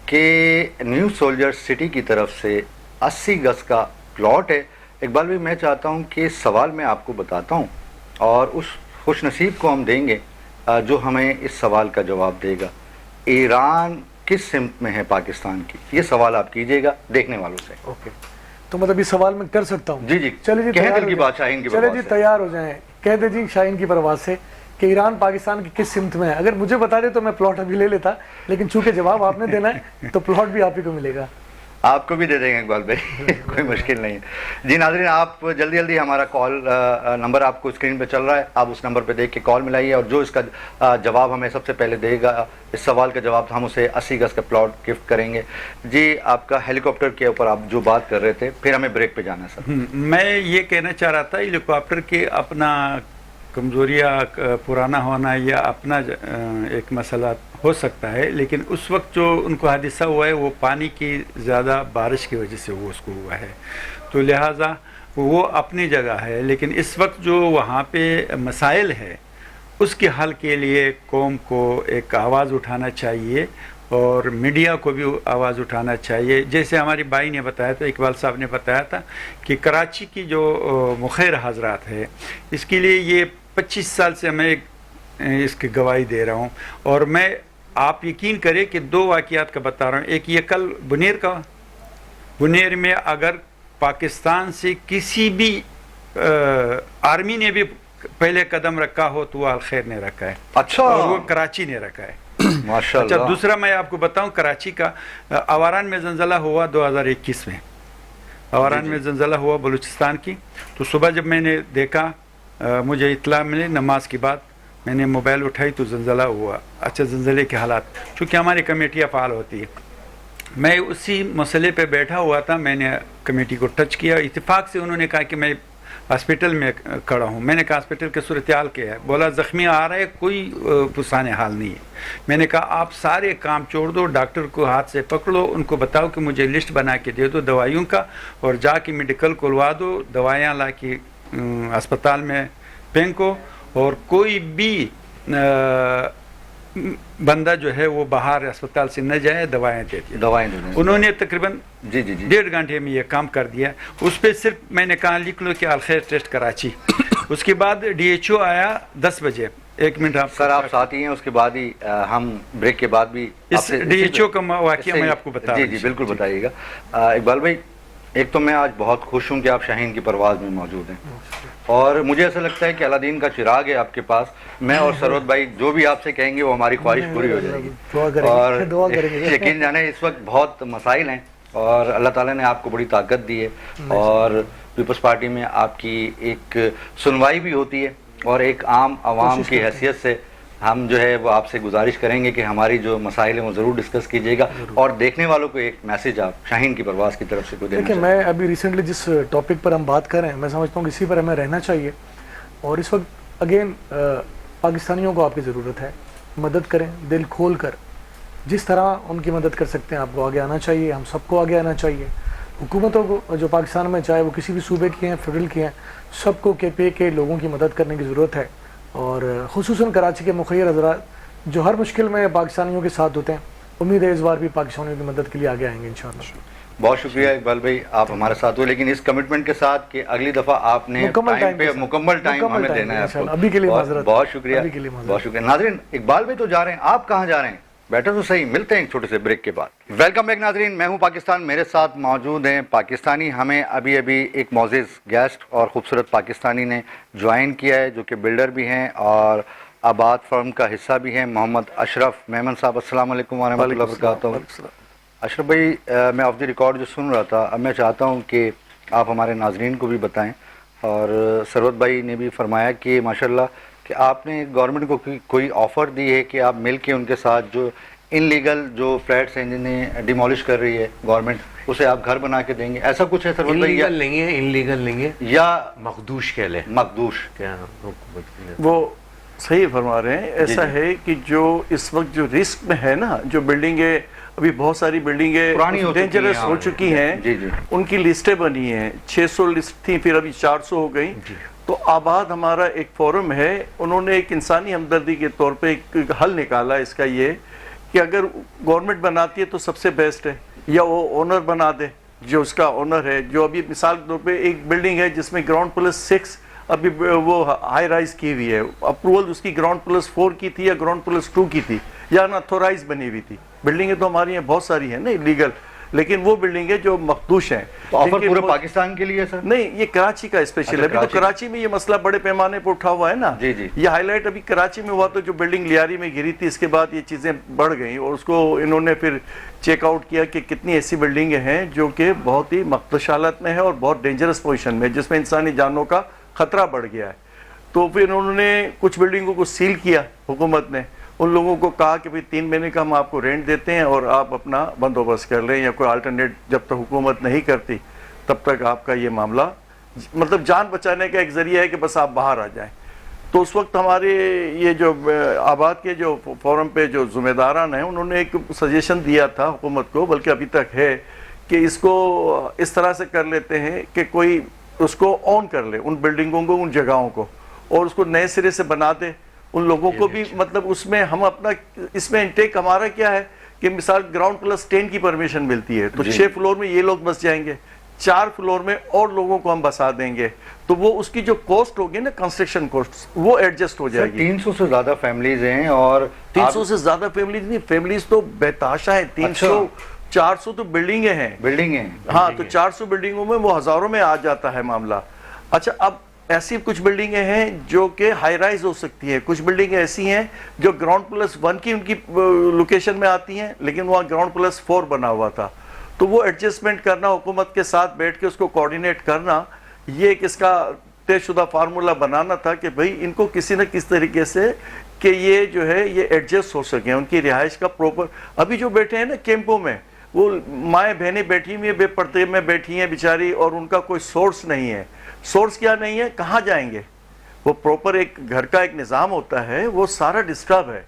کہ نیو سولجر سٹی کی طرف سے 80 گز کا پلاٹ ہے. اقبال بھائی میں چاہتا ہوں کہ سوال میں آپ کو بتاتا ہوں, اور اس خوش نصیب کو ہم دیں گے جو ہمیں اس سوال کا جواب دے گا. ایران کس سمت میں ہے پاکستان کی؟ یہ سوال آپ کیجئے گا دیکھنے والوں سے. اوکے, تو مطلب یہ سوال میں کر سکتا ہوں؟ جی چلے جی تیار ہو جائیں. کہہ دے جی شاہین کی پرواز سے کہ ایران پاکستان کی کس سمت میں ہے. اگر مجھے بتا دے تو میں پلاٹ ابھی لے لیتا, لیکن چونکہ جواب آپ نے دینا ہے تو پلاٹ بھی آپ ہی کو ملے گا. آپ کو بھی دے دیں گے اقبال بھائی, کوئی مشکل نہیں ہے. جی ناظرین, آپ جلدی ہمارا کال نمبر آپ کو اسکرین پہ چل رہا ہے, آپ اس نمبر پہ دیکھ کے کال ملائیے, اور جو اس کا جواب ہمیں سب سے پہلے دے گا اس سوال کا جواب, ہم اسے 80 گز کا پلاٹ گفٹ کریں گے. جی آپ کا ہیلی کاپٹر کے اوپر آپ جو بات کر رہے تھے, پھر ہمیں بریک پہ جانا ہے سر. میں یہ کہنا چاہ رہا تھا, ہیلی کاپٹر کے اپنا کمزوریاں پرانا ہونا یا اپنا ایک مسئلہ ہو سکتا ہے, لیکن اس وقت جو ان کو حادثہ ہوا ہے وہ پانی کی زیادہ بارش کی وجہ سے وہ اس کو ہوا ہے, تو لہٰذا وہ اپنی جگہ ہے. لیکن اس وقت جو وہاں پہ مسائل ہے اس کے حل کے لیے قوم کو ایک آواز اٹھانا چاہیے, اور میڈیا کو بھی آواز اٹھانا چاہیے. جیسے ہماری بھائی نے بتایا تھا, اقبال صاحب نے بتایا تھا کہ کراچی کی جو مخیر حضرات ہے, اس کے لیے یہ 25 سال سے میں اس کی گواہی دے رہا ہوں. اور میں آپ یقین کریں کہ 2 واقعات کا بتا رہا ہوں. ایک یہ کل بنیر کا, بنیر میں اگر پاکستان سے کسی بھی آرمی نے بھی پہلے قدم رکھا ہو تو وہ الخیر نے رکھا ہے. اچھا, اور وہ کراچی نے رکھا ہے. ماشاءاللہ. اچھا دوسرا میں آپ کو بتاؤں, کراچی کا آواران میں زلزلہ ہوا 2021 میں, آواران میں زلزلہ ہوا بلوچستان کی. تو صبح جب میں نے دیکھا, مجھے اطلاع ملی نماز کے بعد, میں نے موبائل اٹھائی تو زلزلہ ہوا. اچھا زلزلے کے حالات, چونکہ ہماری کمیٹیاں فعال ہوتی ہے, میں اسی مسئلے پہ بیٹھا ہوا تھا, میں نے کمیٹی کو ٹچ کیا. اتفاق سے انہوں نے کہا کہ میں ہاسپٹل میں کھڑا ہوں. میں نے کہا ہاسپٹل کی صورتحال کیا ہے؟ بولا زخمی آ رہا ہے, کوئی پرسان حال نہیں ہے. میں نے کہا آپ سارے کام چھوڑ دو, ڈاکٹر کو ہاتھ سے پکڑو, ان کو بتاؤ کہ مجھے لسٹ بنا کے دے دو دوائیوں کا, اور جا کے میڈیکل کھلوا دو, دوائیاں لا کے اسپتال میں پھینکو, اور کوئی بھی بندہ جو ہے وہ باہر اسپتال سے نہ جائے, دوائیں دیتی. دوائیں دے دیں. انہوں نے تقریباً جی جی جی 1.5 گھنٹے میں یہ کام کر دیا. اس پہ صرف میں نے کہا لکھ لو کہ الخیر ٹیسٹ کراچی. اس کے بعد ڈی ایچ او آیا 10 بجے. 1 منٹ آپ سر, آپ ساتھ ہی ہیں, اس کے بعد ہی ہم بریک کے بعد بھی اس ڈی ایچ او کا واقعہ میں آپ کو بتا جی جی بالکل بتائیے گا. اقبال بھائی, ایک تو میں آج بہت خوش ہوں کہ آپ شاہین کی پرواز میں موجود ہیں, اور مجھے ایسا لگتا ہے کہ الادین کا چراغ ہے آپ کے پاس. میں اور سرود بھائی جو بھی آپ سے کہیں گے وہ ہماری خواہش پوری ہو جائے گی. اور یقین جانے اس وقت بہت مسائل ہیں, اور اللہ تعالیٰ نے آپ کو بڑی طاقت دی ہے, اور پیپلز پارٹی میں آپ کی ایک سنوائی بھی ہوتی ہے, اور ایک عام عوام کی حیثیت سے ہم جو ہے وہ آپ سے گزارش کریں گے کہ ہماری جو مسائل ہیں وہ ضرور ڈسکس کیجیے گا, اور دیکھنے والوں کو ایک میسج آپ شاہین کی پرواز کی طرف سے کوئی دینا دیکھیں, میں ابھی ریسنٹلی جس ٹاپک پر ہم بات کر رہے ہیں, میں سمجھتا ہوں کہ اسی پر ہمیں رہنا چاہیے. اور اس وقت اگین پاکستانیوں کو آپ کی ضرورت ہے, مدد کریں دل کھول کر, جس طرح ان کی مدد کر سکتے ہیں آپ کو آگے آنا چاہیے, ہم سب کو آگے آنا چاہیے. حکومتوں کو جو پاکستان میں, چاہے وہ کسی بھی صوبے کی ہیں, فیڈرل کی ہیں, سب کو کے پے کے لوگوں کی مدد کرنے کی ضرورت ہے. اور خصوصاً کراچی کے مخیر حضرات جو ہر مشکل میں پاکستانیوں کے ساتھ ہوتے ہیں, امید ہے اس بار بھی پاکستانیوں کی مدد کے لیے آگے آئیں گے انشاءاللہ. بہت شکریہ اقبال بھائی, آپ ہمارے ساتھ ہوئے, لیکن اس کمٹمنٹ کے ساتھ کہ اگلی دفعہ آپ نے مکمل ٹائم ہمیں دینا ہے آپ کو. ابھی کے لیے معذرت. بہت شکریہ, بہت شکریہ. ناظرین, اقبال بھائی تو جا رہے ہیں, آپ کہاں جا رہے ہیں؟ بیٹھے تو صحیح, ملتے ہیں ایک چھوٹے سے بریک کے بعد. ویلکم بیک ناظرین, میں ہوں پاکستان, میرے ساتھ موجود ہیں پاکستانی. ہمیں ابھی ایک معزز گیسٹ اور خوبصورت پاکستانی نے جوائن کیا ہے, جو کہ بلڈر بھی ہیں اور آباد فرم کا حصہ بھی ہیں, محمد اشرف میمن صاحب. السلام علیکم ورحمۃ اللہ وبرکاتہ. اشرف بھائی, میں آف دی ریکارڈ جو سن رہا تھا, اب میں چاہتا ہوں کہ آپ ہمارے ناظرین کو بھی بتائیں, اور سرود بھائی نے بھی فرمایا کہ ماشاءاللہ کہ آپ نے گورنمنٹ کو کوئی آفر دی ہے کہ آپ مل کے ان کے ساتھ جو ان لیگل جو فلیٹس ہیں جنہیں ڈیمولش کر رہی ہے گورنمنٹ, اسے آپ گھر بنا کے دیں گے, ایسا کچھ ہے سرود بھائی؟ ان لیگل نہیں ہے, یا مخدوش کہہ لیں, مخدوش. کیا وہ صحیح فرما رہے ہیں. ایسا ہے کہ جو اس وقت جو رسک میں ہے نا, جو بلڈنگیں ابھی بہت ساری بلڈنگیں ڈینجرس ہو چکی ہیں, ان کی لسٹیں بنی ہیں. 600 لسٹ تھیں, پھر ابھی 400 ہو گئی. تو آباد ہمارا ایک فورم ہے, انہوں نے ایک انسانی ہمدردی کے طور پہ ایک حل نکالا اس کا, یہ کہ اگر گورنمنٹ بناتی ہے تو سب سے بیسٹ ہے, یا وہ اونر بنا دے, جو اس کا اونر ہے. جو ابھی مثال کے طور پہ ایک بلڈنگ ہے جس میں گراؤنڈ پلس 6 ابھی وہ ہائی رائز کی ہوئی ہے, اپروول اس کی گراؤنڈ پلس 4 کی تھی یا گراؤنڈ پلس 2 کی تھی, یا نا تھورائز بنی ہوئی تھی. بلڈنگیں تو ہماری یہاں بہت ساری ہیں نا لیگل, لیکن وہ بلڈنگیں جو مخدوش ہیں. آفر پورے پاکستان کے لیے سر؟ نہیں, یہ کراچی کا اسپیشل ہے. ابھی تو کراچی میں یہ مسئلہ بڑے پیمانے پر اٹھا ہوا ہے نا. یہ ہائی لائٹ ابھی کراچی میں ہوا, تو جو بلڈنگ لیاری میں گری تھی, اس کے بعد یہ چیزیں بڑھ گئیں, اور اس کو انہوں نے پھر چیک آؤٹ کیا کہ کتنی ایسی بلڈنگیں ہیں جو کہ بہت ہی مخدوش حالت میں ہے اور بہت ڈینجرس پوزیشن میں, جس میں انسانی جانوں کا خطرہ بڑھ گیا ہے. تو پھر انہوں نے کچھ بلڈنگوں کو سیل کیا, حکومت نے ان لوگوں کو کہا کہ 3 مہینے کا ہم آپ کو رینٹ دیتے ہیں اور آپ اپنا بندوبست کر لیں, یا کوئی آلٹرنیٹ جب تک حکومت نہیں کرتی تب تک آپ کا یہ معاملہ مطلب جان بچانے کا ایک ذریعہ ہے کہ بس آپ باہر آ جائیں. تو اس وقت ہمارے یہ جو آباد کے جو فورم پہ جو ذمہ داران ہیں, انہوں نے ایک سجیشن دیا تھا حکومت کو, بلکہ ابھی تک ہے, کہ اس کو اس طرح سے کر لیتے ہیں کہ کوئی اس کو اون کر لے, ان بلڈنگوں کو, ان جگہوں کو, اور اس کو نئے سرے سے بنا دے. ان لوگوں کو بھی مطلب اس میں ہم اپنا, اس میں انٹیک ہمارا کیا ہے کہ مثال گراؤنڈ پلس 10 کی پرمیشن ملتی ہے, تو 6 فلور میں یہ لوگ بس جائیں گے, 4 فلور میں اور لوگوں کو ہم بسا دیں گے, تو وہ اس کی جو کوسٹ ہوگی نا, کنسٹرکشن کوسٹ, وہ ایڈجسٹ ہو جائے گی. 300 سے زیادہ فیملیز ہیں, اور 300 سے زیادہ فیملیز نہیں, فیملیز تو بےتحاشا ہیں. 300 400 تو بلڈنگیں ہیں. ہاں, تو 400 بلڈنگوں میں وہ ہزاروں میں آ جاتا ہے معاملہ. اچھا, اب ایسی کچھ بلڈنگیں ہیں جو کہ ہائی رائز ہو سکتی ہیں, کچھ بلڈنگیں ایسی ہیں جو گراؤنڈ پلس 1 کی ان کی لوکیشن میں آتی ہیں, لیکن وہاں گراؤنڈ پلس 4 بنا ہوا تھا. تو وہ ایڈجسٹمنٹ کرنا, حکومت کے ساتھ بیٹھ کے اس کو کوارڈینیٹ کرنا, یہ ایک اس کا طے شدہ فارمولا بنانا تھا کہ بھئی ان کو کسی نہ کس طریقے سے کہ یہ جو ہے یہ ایڈجسٹ ہو سکیں, ان کی رہائش کا پروپر. ابھی جو بیٹھے ہیں نا کیمپوں میں, وہ مائیں بہنیں بیٹھی ہوئی ہیں, بے پردے میں بیٹھی ہیں بیچاری, اور ان کا کوئی سورس نہیں ہے. سورس کیا نہیں ہے, کہاں جائیں گے؟ وہ پروپر ایک گھر کا ایک نظام ہوتا ہے, وہ سارا ڈسٹرب ہے.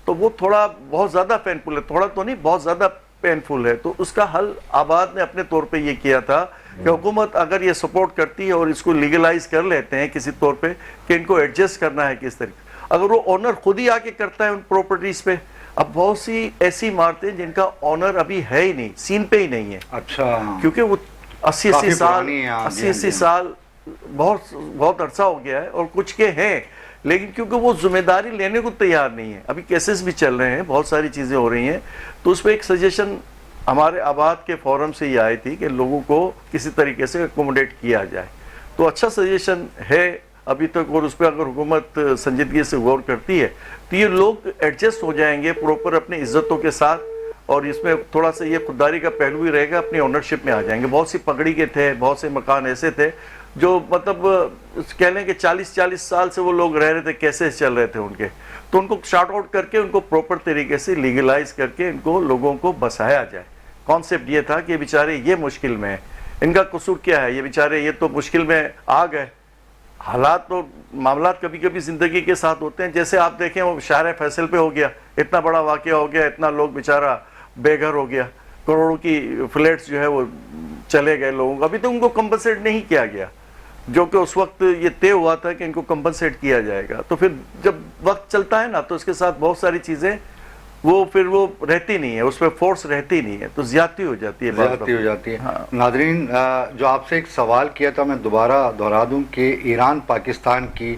تو وہ تھوڑا بہت زیادہ پینفل ہے, تھوڑا تو نہیں بہت زیادہ پینفل ہے. تو اس کا حل آباد نے اپنے طور پہ یہ کیا تھا کہ حکومت اگر یہ سپورٹ کرتی ہے اور اس کو لیگلائز کر لیتے ہیں کسی طور پہ کہ ان کو ایڈجسٹ کرنا ہے کس طریقے, اگر وہ اونر خود ہی آ کے کرتا ہے ان پراپرٹیز پہ. اب بہت سی ایسی عمارتیں جن کا اونر ابھی ہے ہی نہیں, سین پہ ہی نہیں ہے. اچھا, کیونکہ وہ 80 سال بہت عرصہ ہو گیا ہے, اور کچھ کے ہیں لیکن کیونکہ وہ ذمہ داری لینے کو تیار نہیں ہے. ابھی کیسز بھی چل رہے ہیں, بہت ساری چیزیں ہو رہی ہیں. تو اس پہ ایک سجیشن ہمارے آباد کے فورم سے یہ آئی تھی کہ لوگوں کو کسی طریقے سے اکوموڈیٹ کیا جائے. تو اچھا سجیشن ہے ابھی تک, اور اس پہ اگر حکومت سنجیدگی سے غور کرتی ہے تو یہ لوگ ایڈجسٹ ہو جائیں گے پروپر اپنی عزتوں کے ساتھ, اور اس میں تھوڑا سا یہ خودداری کا پہلو بھی رہے گا, اپنی اونرشپ میں آ جائیں گے. بہت سی پگڑی کے تھے, بہت سے مکان ایسے تھے جو مطلب کہہ لیں کہ 40 سال سے وہ لوگ رہ رہے تھے, کیسے چل رہے تھے ان کے. تو ان کو شارٹ آؤٹ کر کے ان کو پروپر طریقے سے لیگلائز کر کے ان کو لوگوں کو بسایا جائے. کانسیپٹ یہ تھا کہ بیچارے یہ مشکل میں ہیں, ان کا قصور کیا ہے, یہ بیچارے یہ تو مشکل میں آ گئے. حالات اور معاملات کبھی کبھی زندگی کے ساتھ ہوتے ہیں. جیسے آپ دیکھیں وہ شہر فیصل پہ ہو گیا, اتنا بڑا واقعہ ہو گیا, اتنا لوگ بیچارہ بے گھر ہو گیا, کروڑوں کی فلیٹس جو ہے وہ چلے گئے لوگوں کو. ابھی تو ان کو کمپنسیٹ نہیں کیا گیا, جو کہ اس وقت یہ طے ہوا تھا کہ ان کو کمپنسیٹ کیا جائے گا. تو پھر جب وقت چلتا ہے نا تو اس کے ساتھ بہت ساری چیزیں وہ پھر وہ رہتی نہیں ہے, اس پہ فورس رہتی نہیں ہے, تو زیادتی ہو جاتی ہے. زیادتی ہو جاتی ہے. ناظرین, جو آپ سے ایک سوال کیا تھا میں دوبارہ دہرا دوں کہ ایران پاکستان کی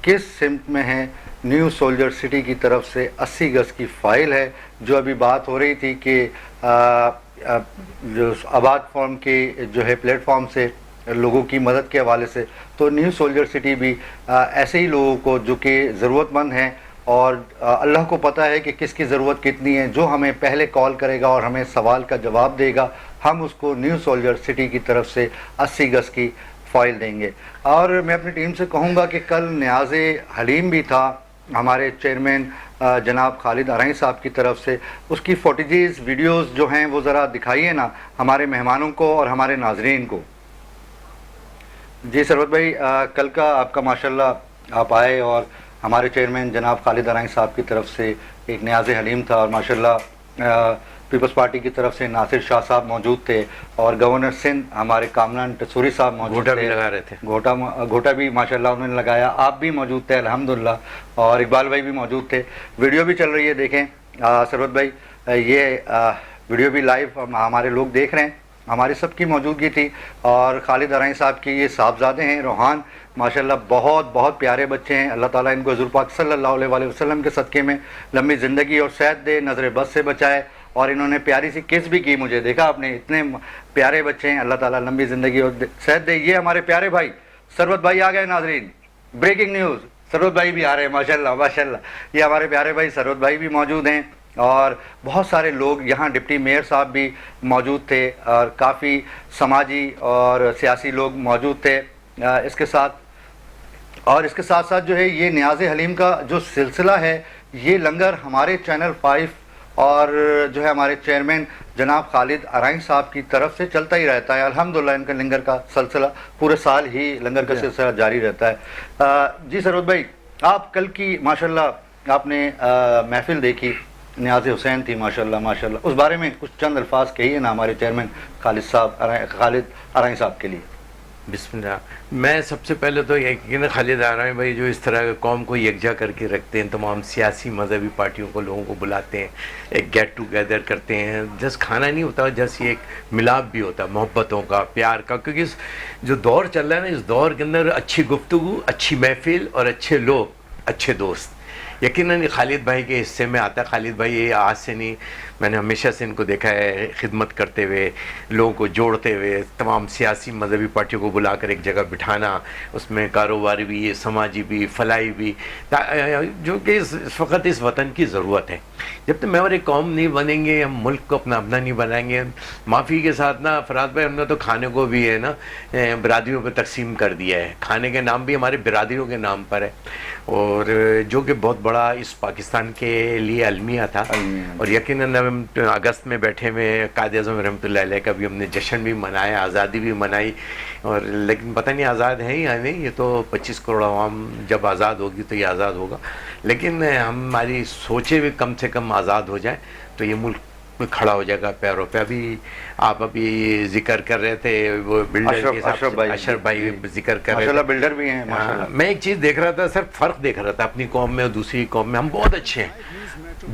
کس سمت میں ہے. نیو سولجر سٹی کی طرف سے 80 گز کی فائل ہے. جو ابھی بات ہو رہی تھی کہ جو آباد فورم کے جو ہے پلیٹ فارم سے لوگوں کی مدد کے حوالے سے, تو نیو سولجر سٹی بھی ایسے ہی لوگوں کو جو کہ ضرورت مند ہیں, اور اللہ کو پتہ ہے کہ کس کی ضرورت کتنی ہے, جو ہمیں پہلے کال کرے گا اور ہمیں سوال کا جواب دے گا, ہم اس کو نیو سولجر سٹی کی طرف سے 80 گز کی فائل دیں گے. اور میں اپنی ٹیم سے کہوں گا کہ کل نیاز حلیم بھی تھا ہمارے چیئرمین جناب خالد ارائیں صاحب کی طرف سے. اس کی فوٹیجز ویڈیوز جو ہیں وہ ذرا دکھائیے نا ہمارے مہمانوں کو اور ہمارے ناظرین کو. جی سرورت بھائی, کل کا آپ کا ماشاءاللہ آپ آئے اور ہمارے چیئرمین جناب خالد ارائیں صاحب کی طرف سے ایک نیاز حلیم تھا, اور ماشاءاللہ پیپلز پارٹی کی طرف سے ناصر شاہ صاحب موجود تھے, اور گورنر سندھ ہمارے کامران ٹسوری صاحب موجود تھے, لگا رہے تھے, گھوٹا بھی ماشاءاللہ انہوں نے لگایا. آپ بھی موجود تھے الحمدللہ, اور اقبال بھائی بھی موجود تھے. ویڈیو بھی چل رہی ہے, دیکھیں سرورت بھائی, یہ ویڈیو بھی لائیو ہمارے لوگ دیکھ رہے ہیں. ہماری سب کی موجودگی تھی, اور خالد ارائیں صاحب کی یہ صاحبزادے ہیں روحان, ماشاءاللہ بہت پیارے بچے ہیں. اللہ تعالیٰ ان کو حضور پاک صلی اللہ علیہ وسلم کے صدقے میں لمبی زندگی اور صحت دے, نظر بد سے بچائے. اور انہوں نے پیاری سی کس بھی کی مجھے, دیکھا آپ نے, اتنے پیارے بچے ہیں. اللہ تعالیٰ لمبی زندگی اور صحت دے. یہ ہمارے پیارے بھائی سرورت بھائی آ گئے. ناظرین, بریکنگ نیوز, سرورت بھائی بھی آ رہے ہیں ماشاءاللہ. یہ ہمارے پیارے بھائی سرورت بھائی بھی موجود ہیں, اور بہت سارے لوگ یہاں, ڈپٹی میئر صاحب بھی موجود تھے, اور کافی سماجی اور سیاسی لوگ موجود تھے اس کے ساتھ. اور اس کے ساتھ ساتھ جو ہے یہ نیاز حلیم کا جو سلسلہ ہے, یہ لنگر ہمارے چینل 5 اور جو ہے ہمارے چیئرمین جناب خالد ارائیں صاحب کی طرف سے چلتا ہی رہتا ہے. الحمدللہ ان کا لنگر کا سلسلہ پورے سال ہی لنگر کا سلسلہ جاری رہتا ہے. جی سرورت بھائی, آپ کل کی ماشاءاللہ آپ نے محفل دیکھی, نیاز حسین تھی ماشاءاللہ, اس بارے میں کچھ چند الفاظ کہیے نا ہمارے چیئرمین خالد ارائیں صاحب کے لیے. بسم اللہ. میں سب سے پہلے تو یقین خالد ارائیں بھائی جو اس طرح قوم کو یکجا کر کے رکھتے ہیں, تمام سیاسی مذہبی پارٹیوں کو, لوگوں کو بلاتے ہیں, ایک گیٹ ٹوگیدر کرتے ہیں. جس کھانا نہیں ہوتا, جس یہ ایک ملاپ بھی ہوتا ہے محبتوں کا, پیار کا, کیونکہ جو دور چل رہا ہے نا, اس دور کے اندر اچھی گفتگو, اچھی محفل اور اچھے لوگ, اچھے دوست, یقیناً خالد بھائی کے حصے میں آتا ہے. خالد بھائی یہ آج سے نہیں, میں نے ہمیشہ سے ان کو دیکھا ہے خدمت کرتے ہوئے, لوگوں کو جوڑتے ہوئے, تمام سیاسی مذہبی پارٹیوں کو بلا کر ایک جگہ بٹھانا, اس میں کاروباری بھی, سماجی بھی, فلاحی بھی, جو کہ اس وقت اس وطن کی ضرورت ہے. جب تک میں اور ایک قوم نہیں بنیں گے, ہم ملک کو اپنا نہیں بنائیں گے. معافی کے ساتھ نا فراز بھائی, ہم نے تو کھانے کو بھی ہے نا برادریوں پہ تقسیم کر دیا ہے. کھانے کے نام بھی ہمارے برادریوں کے نام پر ہے, اور جو کہ بہت بڑا اس پاکستان کے لیے المیہ تھا. اور یقیناً ہم اگست میں بیٹھے ہوئے, قائد اعظم رحمۃ اللہ علیہ کا بھی ہم نے جشن بھی منایا, آزادی بھی منائی, اور لیکن پتہ نہیں آزاد ہیں یا نہیں. یہ تو 25 کروڑ عوام جب آزاد ہوگی تو یہ آزاد ہوگا, لیکن ہماری سوچیں بھی کم سے کم آزاد ہو جائیں تو یہ ملک کھڑا ہو جائے گا پیروں پہ. ابھی آپ ابھی ذکر کر رہے تھے وہ بلڈر کے اشرف بھائی ذکر کر رہے تھے, بلڈر بھی ہیں. میں ایک چیز دیکھ رہا تھا سر, فرق دیکھ رہا تھا اپنی قوم میں اور دوسری قوم میں. ہم بہت اچھے ہیں,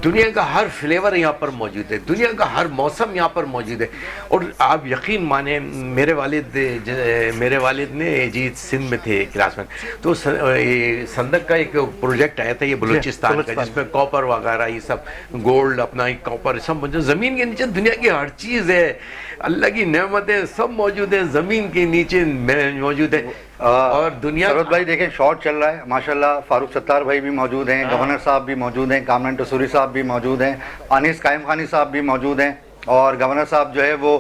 دنیا کا ہر فلیور یہاں پر موجود ہے, دنیا کا ہر موسم یہاں پر موجود ہے. اور آپ یقین مانیں, میرے والد نے جی سندھ میں تھے کلاس میں, تو صندوق کا ایک پروجیکٹ آیا تھا یہ بلوچستان کا, جس میں کاپر وغیرہ یہ سب گولڈ اپنا کاپر سب زمین کے نیچے دنیا کی ہر چیز ہے, اللہ کی نعمتیں سب موجود ہیں زمین کے نیچے موجود ہے. اور دنیا سرود بھائی دیکھیں شارٹ چل رہا ہے ماشاءاللہ. فاروق ستار بھائی بھی موجود ہیں, گورنر صاحب بھی موجود ہیں, کامران ٹسوری صاحب بھی موجود ہیں, انیس قائم خانی صاحب بھی موجود ہیں, اور گورنر صاحب جو ہے وہ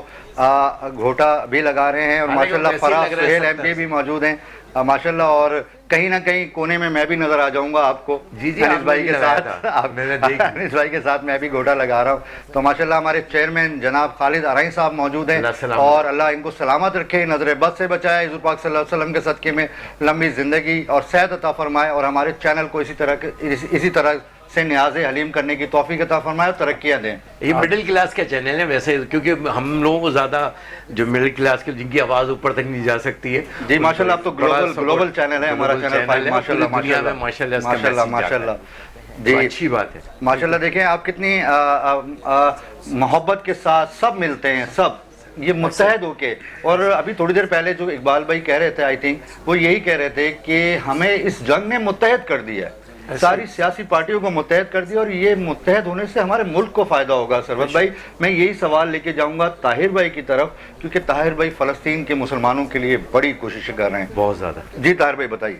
گھوٹا بھی لگا رہے ہیں, اور ماشاءاللہ فراز سہیل ایم پی بھی موجود ہیں ماشاءاللہ. اور کہیں نہ کہیں کونے میں میں بھی نظر آ جاؤں گا آپ کو, انیس بھائی کے ساتھ, انیس بھائی کے ساتھ میں بھی گھوٹا لگا رہا ہوں. تو ماشاءاللہ ہمارے چیئرمین جناب خالد ارائیں صاحب موجود ہیں, اور اللہ ان کو سلامت رکھے, نظر بد سے بچائے, حضور پاک صلی اللہ علیہ وسلم کے صدقے میں لمبی زندگی اور صحت عطا فرمائے, اور ہمارے چینل کو اسی طرح سے نیاز حلیم کرنے کی توفیق عطا فرمائے اور ترقیاں دیں. یہ مڈل کلاس کا چینل ہے ویسے, کیونکہ ہم لوگوں کو زیادہ جو مڈل کلاس کے جن کی آواز اوپر تک نہیں جا سکتی ہے. جی ماشاءاللہ, اب تو گلوبل چینل ہے ہمارا چینل, ماشاءاللہ ماشاءاللہ ماشاءاللہ. جی اچھی بات ہے ماشاءاللہ. دیکھیں آپ کتنی محبت کے ساتھ سب ملتے ہیں, سب یہ متحد ہو کے. اور ابھی تھوڑی دیر پہلے جو اقبال بھائی کہہ رہے تھے, آئی تھنک وہ یہی کہہ رہے تھے کہ ہمیں اس جنگ نے متحد کر دیا ہے, ساری سیاسی پارٹیوں کو متحد کر دیا, اور یہ متحد ہونے سے ہمارے ملک کو فائدہ ہوگا. سرورت بھائی میں یہی سوال لے کے جاؤں گا طاہر بھائی کی طرف, کیونکہ طاہر بھائی فلسطین کے مسلمانوں کے لیے بڑی کوششیں کر رہے ہیں بہت زیادہ. جی طاہر بھائی بتائیے.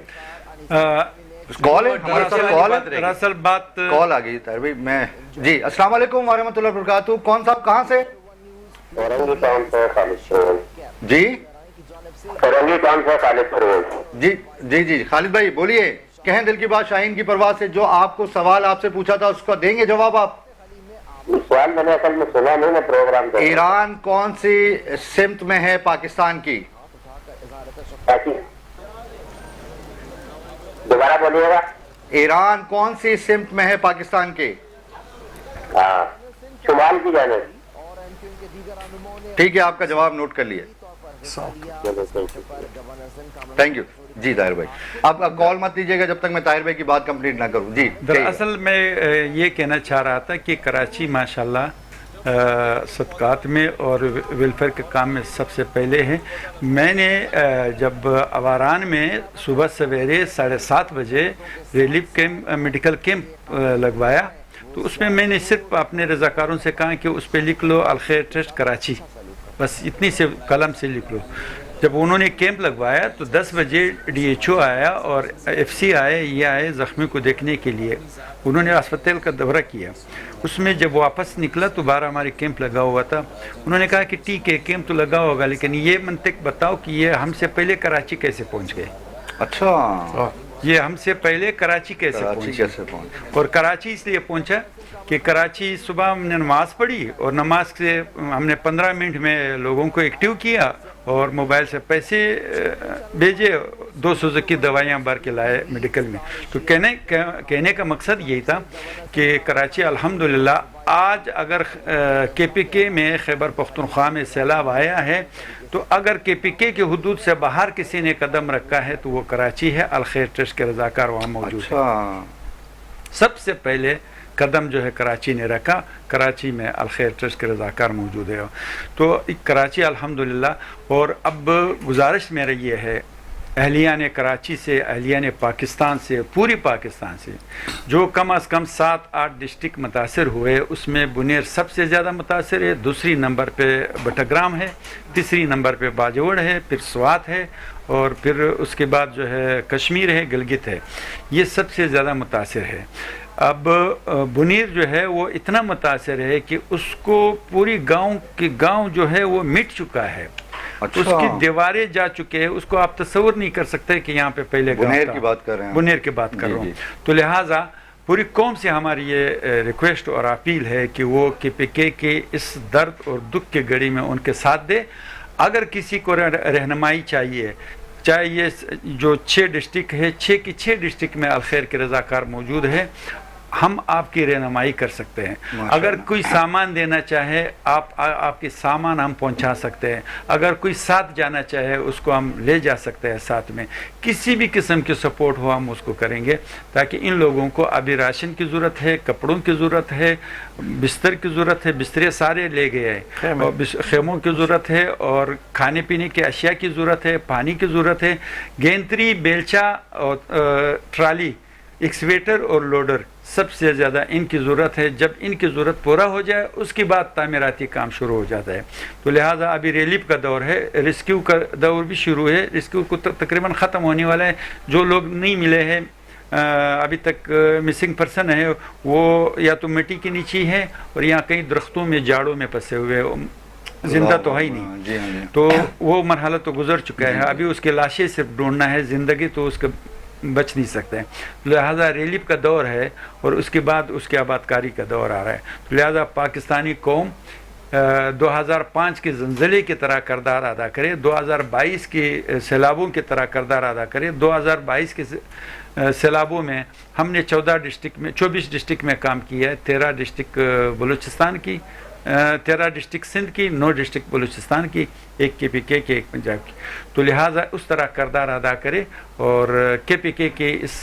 کال ہے ہمارے ساتھ, دراصل بات کال آ گئی طاہر بھائی. میں جی السلام علیکم ورحمۃ اللہ وبرکاتہ. کون صاحب کہاں سے؟ جی جی جی جی خالد بھائی بولیے, کہیں دل کی بات شاہین کی پرواز سے. جو آپ کو سوال آپ سے پوچھا تھا اس کا دیں گے جواب آپ؟ سوال میں نے اصل میں سنا نہیں, پروگرام ایران کون سی سمت میں ہے پاکستان کی؟ دوبارہ بولیے گا. ایران کون سی سمت میں ہے پاکستان کے؟ شمال کی جانب. ٹھیک ہے, آپ کا جواب نوٹ کر لیے. Thank you. جی طاہر بھائی آپ کال مت دیجیے گا جب تک میں طاہر بھائی کی بات کمپلیٹ نہ کروں. جی دراصل میں یہ کہنا چاہ رہا تھا کہ کراچی ماشاءاللہ صدقات میں اور ویلفیئر کے کام میں سب سے پہلے ہے. میں نے جب اواران میں صبح سویرے 7:30 بجے ریلیف کیمپ میڈیکل کیمپ لگوایا, تو اس میں نے صرف اپنے رضاکاروں سے کہا کہ اس پہ لکھ لو الخیر ٹرسٹ کراچی, بس اتنی سے قلم سے لکھ لو. جب انہوں نے کیمپ لگوایا تو 10 بجے DHO آیا اور FC آئے, یہ آئے زخمی کو دیکھنے کے لیے. انہوں نے اسپتال کا دورہ کیا. اس میں جب واپس نکلا تو 12 ہمارے کیمپ لگا ہوا تھا. انہوں نے کہا کہ ٹھیک ہے کیمپ تو لگا ہوگا, لیکن یہ منطق بتاؤ کہ یہ ہم سے پہلے کراچی کیسے پہنچ گئے. اچھا, یہ ہم سے پہلے کراچی کیسے پہنچے. اور کراچی اس لیے پہنچا کہ کراچی صبح ہم نے نماز پڑھی, اور نماز سے ہم نے 15 منٹ میں لوگوں کو ایکٹیو کیا, اور موبائل سے پیسے بھیجے, 200 کی دوائیاں بھر کے لائے میڈیکل میں. تو کہنے کا مقصد یہی تھا کہ کراچی الحمدللہ آج اگر KPK میں خیبر پختونخوا میں سیلاب آیا ہے, تو اگر KPK کے حدود سے باہر کسی نے قدم رکھا ہے تو وہ کراچی ہے. الخیر ٹرسٹ کے رضاکار وہاں موجود ہیں. سب سے پہلے قدم جو ہے کراچی نے رکھا, کراچی میں الخیر ٹرسٹ کے رضاکار موجود ہے. تو کراچی الحمدللہ. اور اب گزارش میرا یہ ہے اہلیان کراچی سے، اہلیان پاکستان سے، پوری پاکستان سے جو کم از کم 7-8 ڈسٹرکٹ متاثر ہوئے، اس میں بنیر سب سے زیادہ متاثر ہے، دوسری نمبر پہ بٹگرام ہے، تیسری نمبر پہ باجوڑ ہے، پھر سوات ہے، اور پھر اس کے بعد جو ہے کشمیر ہے، گلگت ہے، یہ سب سے زیادہ متاثر ہے۔ اب بنیر جو ہے وہ اتنا متاثر ہے کہ اس کو پوری گاؤں جو ہے وہ مٹ چکا ہے، اس کی دیواریں جا چکے ہیں، اس کو آپ تصور نہیں کر سکتے کہ یہاں پہ پہلے بنیر کی بات کر رہے ہیں، بنیر کی بات کر رہا ہوں۔ تو لہٰذا پوری قوم سے ہماری یہ ریکویسٹ اور اپیل ہے کہ وہ KPK کے اس درد اور دکھ کے گھڑی میں ان کے ساتھ دے۔ اگر کسی کو رہنمائی چاہیے، چاہے یہ جو 6 ڈسٹرکٹ ہے، 6 کی 6 ڈسٹرکٹ میں الخیر کے رضاکار موجود ہے، ہم آپ کی رہنمائی کر سکتے ہیں۔ اگر کوئی سامان دینا چاہے، آپ کے سامان ہم پہنچا سکتے ہیں۔ اگر کوئی ساتھ جانا چاہے، اس کو ہم لے جا سکتے ہیں ساتھ میں۔ کسی بھی قسم کی سپورٹ ہو ہم اس کو کریں گے، تاکہ ان لوگوں کو ابھی راشن کی ضرورت ہے، کپڑوں کی ضرورت ہے، بستر کی ضرورت ہے، بسترے سارے لے گئے ہیں، اور خیموں کی ضرورت ہے، اور کھانے پینے کے اشیاء کی ضرورت ہے، پانی کی ضرورت ہے، گینتری، بیلچا اور ٹرالی، ایکسویٹر اور لوڈر سب سے زیادہ ان کی ضرورت ہے۔ جب ان کی ضرورت پورا ہو جائے، اس کے بعد تعمیراتی کام شروع ہو جاتا ہے۔ تو لہٰذا ابھی ریلیف کا دور ہے، ریسکیو کا دور بھی شروع ہے، ریسکیو کو تقریباً ختم ہونے والا ہے۔ جو لوگ نہیں ملے ہیں ابھی تک، مسنگ پرسن ہے، وہ یا تو مٹی کے نیچے ہے، اور یا کئی درختوں میں، جاڑوں میں پھنسے ہوئے، زندہ تو ہے ہی نہیں۔ تو وہ مرحلہ تو گزر چکا ہے، ابھی اس کے لاشیں صرف ڈھونڈنا ہے، زندگی تو اس کا بچ نہیں سکتے ہیں۔ لہٰذا ریلیف کا دور ہے، اور اس کے بعد اس کے آباد کاری کا دور آ رہا ہے۔ تو لہٰذا پاکستانی قوم 2005 کے زلزلے کی طرح کردار ادا کرے، 2022 کے سیلابوں کی طرح کردار ادا کرے۔ 2022 کے سیلابوں میں ہم نے 24 ڈسٹرکٹ میں کام کیا ہے، 13 ڈسٹرکٹ بلوچستان کی، 13 ڈسٹرکٹ سندھ کی، 9 ڈسٹرکٹ بلوچستان کی، 1 KPK کی، 1 پنجاب کی۔ تو لہٰذا اس طرح کردار ادا کرے، اور KPK کے اس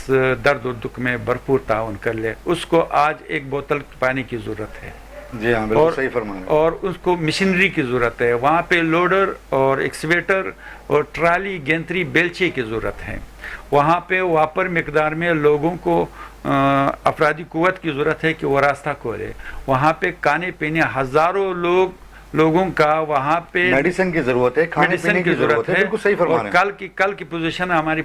درد و دکھ میں بھرپور تعاون کر لے۔ اس کو آج ایک بوتل پانی کی ضرورت ہے، جی ہاں بالکل صحیح فرما رہے ہیں، اور اس کو مشینری کی ضرورت ہے۔ وہاں پہ لوڈر اور ایکسویٹر اور ٹرالی، گینتری، بیلچے کی ضرورت ہے۔ وہاں پہ واپر مقدار میں لوگوں کو افرادی قوت کی ضرورت ہے کہ وہ راستہ کھولے۔ وہاں پہ کھانے پینے، ہزاروں لوگوں کا وہاں پہ میڈیسن کی ضرورت ہے، کھانے پینے کی ضرورت ہے، بالکل صحیح فرما رہے ہیں۔ اور کل کی پوزیشن ہماری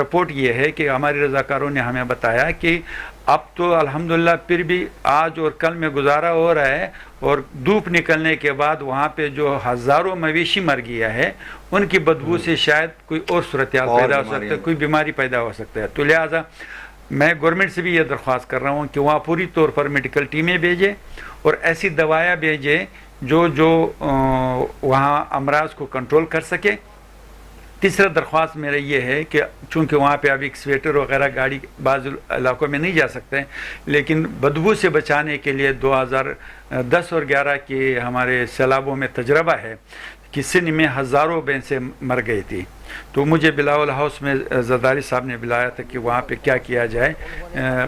رپورٹ یہ ہے کہ ہمارے رضاکاروں نے ہمیں بتایا کہ اب تو الحمدللہ پھر بھی آج اور کل میں گزارا ہو رہا ہے، اور دھوپ نکلنے کے بعد وہاں پہ جو ہزاروں مویشی مر گیا ہے، ان کی بدبو سے شاید کوئی اور صورتحال پیدا ہو سکتا ہے، کوئی بیماری پیدا ہو سکتا ہے۔ تو لہٰذا میں گورنمنٹ سے بھی یہ درخواست کر رہا ہوں کہ وہاں پوری طور پر میڈیکل ٹیمیں بھیجیں، اور ایسی دوائیں بھیجیں جو وہاں امراض کو کنٹرول کر سکے۔ تیسرا درخواست میرا یہ ہے کہ چونکہ وہاں پہ ابھی ایکسویٹر وغیرہ گاڑی بعض علاقوں میں نہیں جا سکتے ہیں، لیکن بدبو سے بچانے کے لیے 2010 اور 11 کے ہمارے سیلابوں میں تجربہ ہے کہ سندھ میں ہزاروں بھینسیں مر گئی تھی۔ تو مجھے بلاول ہاؤس میں زرداری صاحب نے بلایا تھا کہ وہاں پہ کیا کیا جائے۔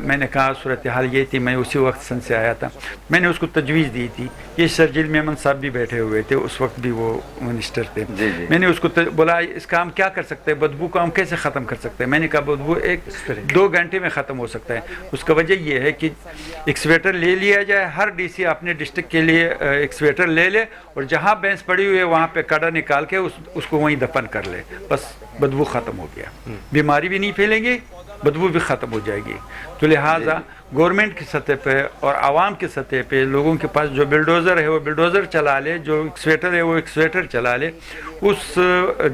میں نے کہا صورتحال یہ تھی، میں اسی وقت سن سے آیا تھا، میں نے اس کو تجویز دی تھی۔ یہ شرجیل میمن صاحب بھی بیٹھے ہوئے تھے، اس وقت بھی وہ منسٹر تھے۔ میں نے اس کو بولا اس کا ہم کیا کر سکتے ہیں، بدبو کو ہم کیسے ختم کر سکتے ہیں۔ میں نے کہا بدبو 1-2 گھنٹے میں ختم ہو سکتا ہے۔ اس کا وجہ یہ ہے کہ ایکسویٹر لے لیا جائے، ہر DC اپنے ڈسٹرکٹ کے لیے ایکسویٹر لے لے، اور جہاں بھینس پڑی ہوئی ہے وہاں پہ کڑا نکال کے اس کو وہیں دفن کر لے، بس بدبو ختم ہو گیا، بیماری بھی نہیں پھیلیں گی، بدبو بھی ختم ہو جائے گی۔ تو لہٰذا گورنمنٹ کی سطح پہ اور عوام کی سطح پہ لوگوں کے پاس جو بلڈوزر ہے وہ بلڈوزر چلا لے، جو ایکسویٹر ہے وہ ایکسویٹر چلا لے، اس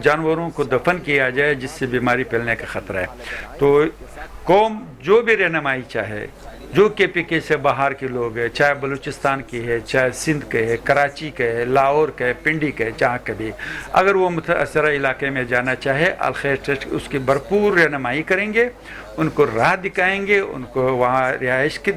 جانوروں کو دفن کیا جائے جس سے بیماری پھیلنے کا خطرہ ہے۔ تو قوم جو بھی رہنمائی چاہے، جو KPK سے باہر کے لوگ ہیں، چاہے بلوچستان کی ہے، چاہے سندھ کے ہے، کراچی کے ہے، لاہور کے ہے، پنڈی کے ہے، جہاں کبھی اگر وہ متاثرہ علاقے میں جانا چاہے، الخیر ٹرسٹ اس کی بھرپور رہنمائی کریں گے، ان کو راہ دکھائیں گے، ان کو وہاں رہائش کی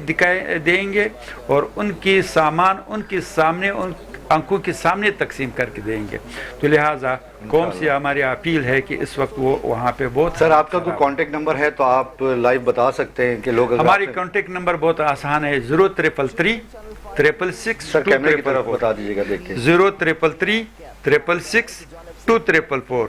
دیں گے، اور ان کی سامان ان کے سامنے، ان آنکھوں کے سامنے تقسیم کر کے دیں گے۔ تو لہٰذا قوم سے ہماری اپیل ہے کہ اس وقت وہ وہاں پہ بہت سر آپ کا کوئی کانٹیکٹ نمبر ہے تو آپ لائیو بتا سکتے ہیں کہ لوگ ہماری کانٹیکٹ نمبر بہت آسان ہے، 0333 666 سر کیمرے کی طرف بتا دیجیے گا، دیکھیں 0333 666 2444۔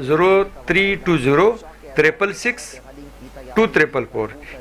0320666244,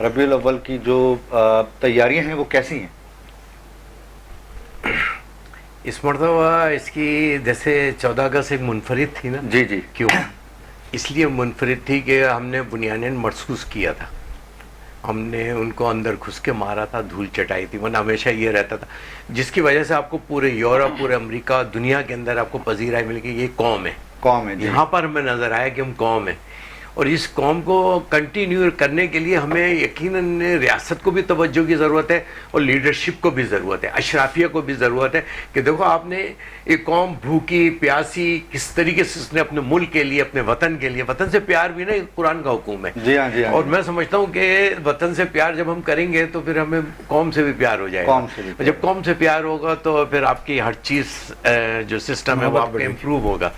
ربیع الاول کی جو تیاریاں ہیں وہ کیسی ہیں؟ اس مرتبہ اس کی جیسے 14 اگست ایک منفرد تھی نا. جی جی. کیوں؟ اس لیے منفرد تھی کہ ہم نے بنیادین محسوس کیا تھا، ہم نے ان کو اندر گھس کے مارا تھا، دھول چٹائی تھی. ورنہ ہمیشہ یہ رہتا تھا جس کی وجہ سے آپ کو پورے یورپ، پورے امریکہ، دنیا کے اندر آپ کو پذیرائی مل گئی، یہ قوم ہے. یہاں پر ہمیں نظر آیا کہ ہم قوم ہیں، اور اس قوم کو کنٹینیو کرنے کے لیے ہمیں یقیناً ریاست کو بھی توجہ کی ضرورت ہے اور لیڈرشپ کو بھی ضرورت ہے، اشرافیہ کو بھی ضرورت ہے کہ دیکھو آپ نے ایک قوم بھوکی پیاسی کس طریقے سے اس نے اپنے ملک کے لیے، اپنے وطن کے لیے، وطن سے پیار بھی نا قرآن کا حکم ہے. جی ہاں. اور میں سمجھتا ہوں کہ وطن سے پیار جب ہم کریں گے تو پھر ہمیں قوم سے بھی پیار ہو جائے گا. جب قوم سے پیار ہوگا تو پھر آپ کی ہر چیز جو سسٹم ہے وہ آپ کا امپروو ہوگا،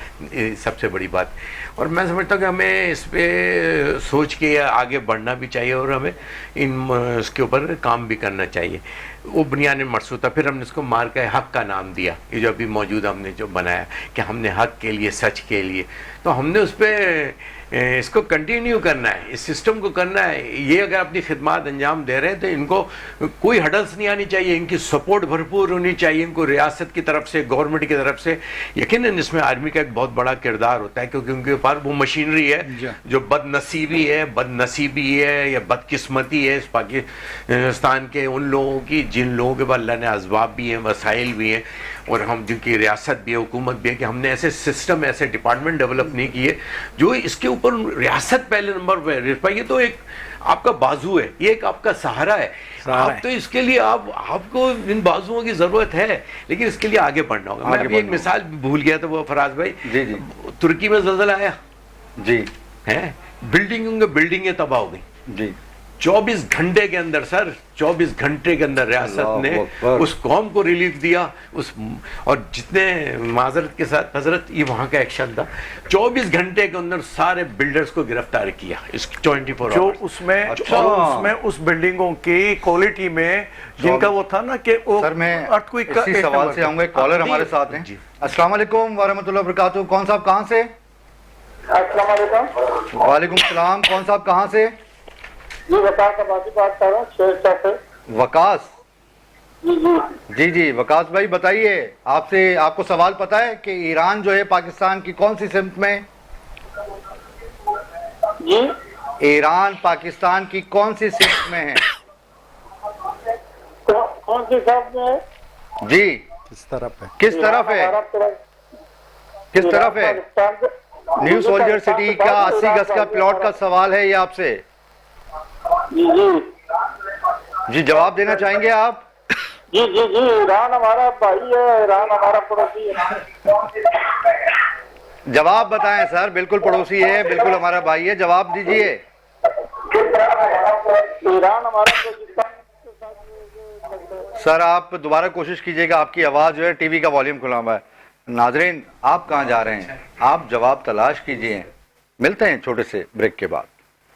سب سے بڑی بات. اور میں سمجھتا ہوں کہ ہمیں اس پہ سوچ کے آگے بڑھنا بھی چاہیے اور ہمیں اس کے اوپر کام بھی کرنا چاہیے. وہ بنیاد مرسوطہ، پھر ہم نے اس کو مارکہ حق کا نام دیا، یہ جو ابھی موجود ہم نے جو بنایا کہ ہم نے حق کے لیے، سچ کے لیے، تو ہم نے اس پہ اس کو کنٹینیو کرنا ہے، اس سسٹم کو کرنا ہے. یہ اگر اپنی خدمات انجام دے رہے ہیں تو ان کو کوئی ہڈلس نہیں آنی چاہیے، ان کی سپورٹ بھرپور ہونی چاہیے، ان کو ریاست کی طرف سے، گورنمنٹ کی طرف سے. یقیناً اس میں آرمی کا ایک بہت بڑا کردار ہوتا ہے کیونکہ ان کے پاس وہ مشینری ہے جو بد نصیبی ہے یا بدقسمتی ہے اس پاکستان کے ان لوگوں کی جن لوگوں کے پاس اللہ نے اسباب بھی ہیں، وسائل بھی ہیں، اور ہم جن کی ریاست بھی ہے، حکومت بھی ہے، کہ ہم نے ایسے سسٹم، ایسے ڈپارٹمنٹ ڈیولپ نہیں کیے جو اس کے اوپر ریاست پہلے نمبر پہ. یہ تو ایک آپ کا بازو ہے، یہ ایک آپ کا سہارا ہے. آپ تو اس کے لیے آپ کو ان بازوؤں کی ضرورت ہے، لیکن اس کے لیے آگے بڑھنا ہوگا. میں ابھی ایک مثال بھول گیا تھا، وہ فراز بھائی، ترکی میں زلزلہ آیا جی ہے، بلڈنگیں تباہ ہو گئی جی. 24 گھنٹے کے اندر سر، 24 گھنٹے کے اندر ریاست نے اس قوم کو ریلیف دیا. اور جتنے معذرت کے ساتھ حضرت، یہ وہاں کا ایکشن تھا، 24 گھنٹے کے اندر سارے بلڈرز کو گرفتار کیا. اس 24 جو اس میں اس بلڈنگوں کی کوالٹی میں جن کا وہ تھا نا کہ سر میں اسی سوال سے آؤں گا. ایک کالر ہمارے ساتھ ہیں. السلام علیکم ورحمۃ اللہ وبرکاتہ. کون صاحب کہاں سے؟ السلام علیکم. وعلیکم السلام. کون صاحب کہاں سے؟ جی وقاص عباسی بات کر رہا ہوں شیرشاہ سے. وقاص جی وقاص بھائی بتائیے، آپ کو سوال پتہ ہے کہ ایران جو ہے پاکستان کی کون سی سمت میں؟ جی ایران پاکستان کی کون سی سمت میں ہے؟ کون سی سمت میں ہے جی؟ کس طرف ہے؟ نیو سولجر سٹی کا 80 گز کا پلاٹ کا سوال ہے یہ آپ سے. جی جواب دینا چاہیں گے آپ؟ جی ایران ہمارا بھائی ہے، ایران ہمارا پڑوسی ہے. جواب بتائیں سر. بالکل پڑوسی ہے، بالکل ہمارا بھائی ہے، جواب دیجئے. ایران ہمارا سر آپ دوبارہ کوشش کیجئے گا، آپ کی آواز جو ہے ٹی وی کا والیوم کھلا ہوا ہے. ناظرین آپ کہاں جا رہے ہیں؟ آپ جواب تلاش کیجئے. ملتے ہیں چھوٹے سے بریک کے بعد.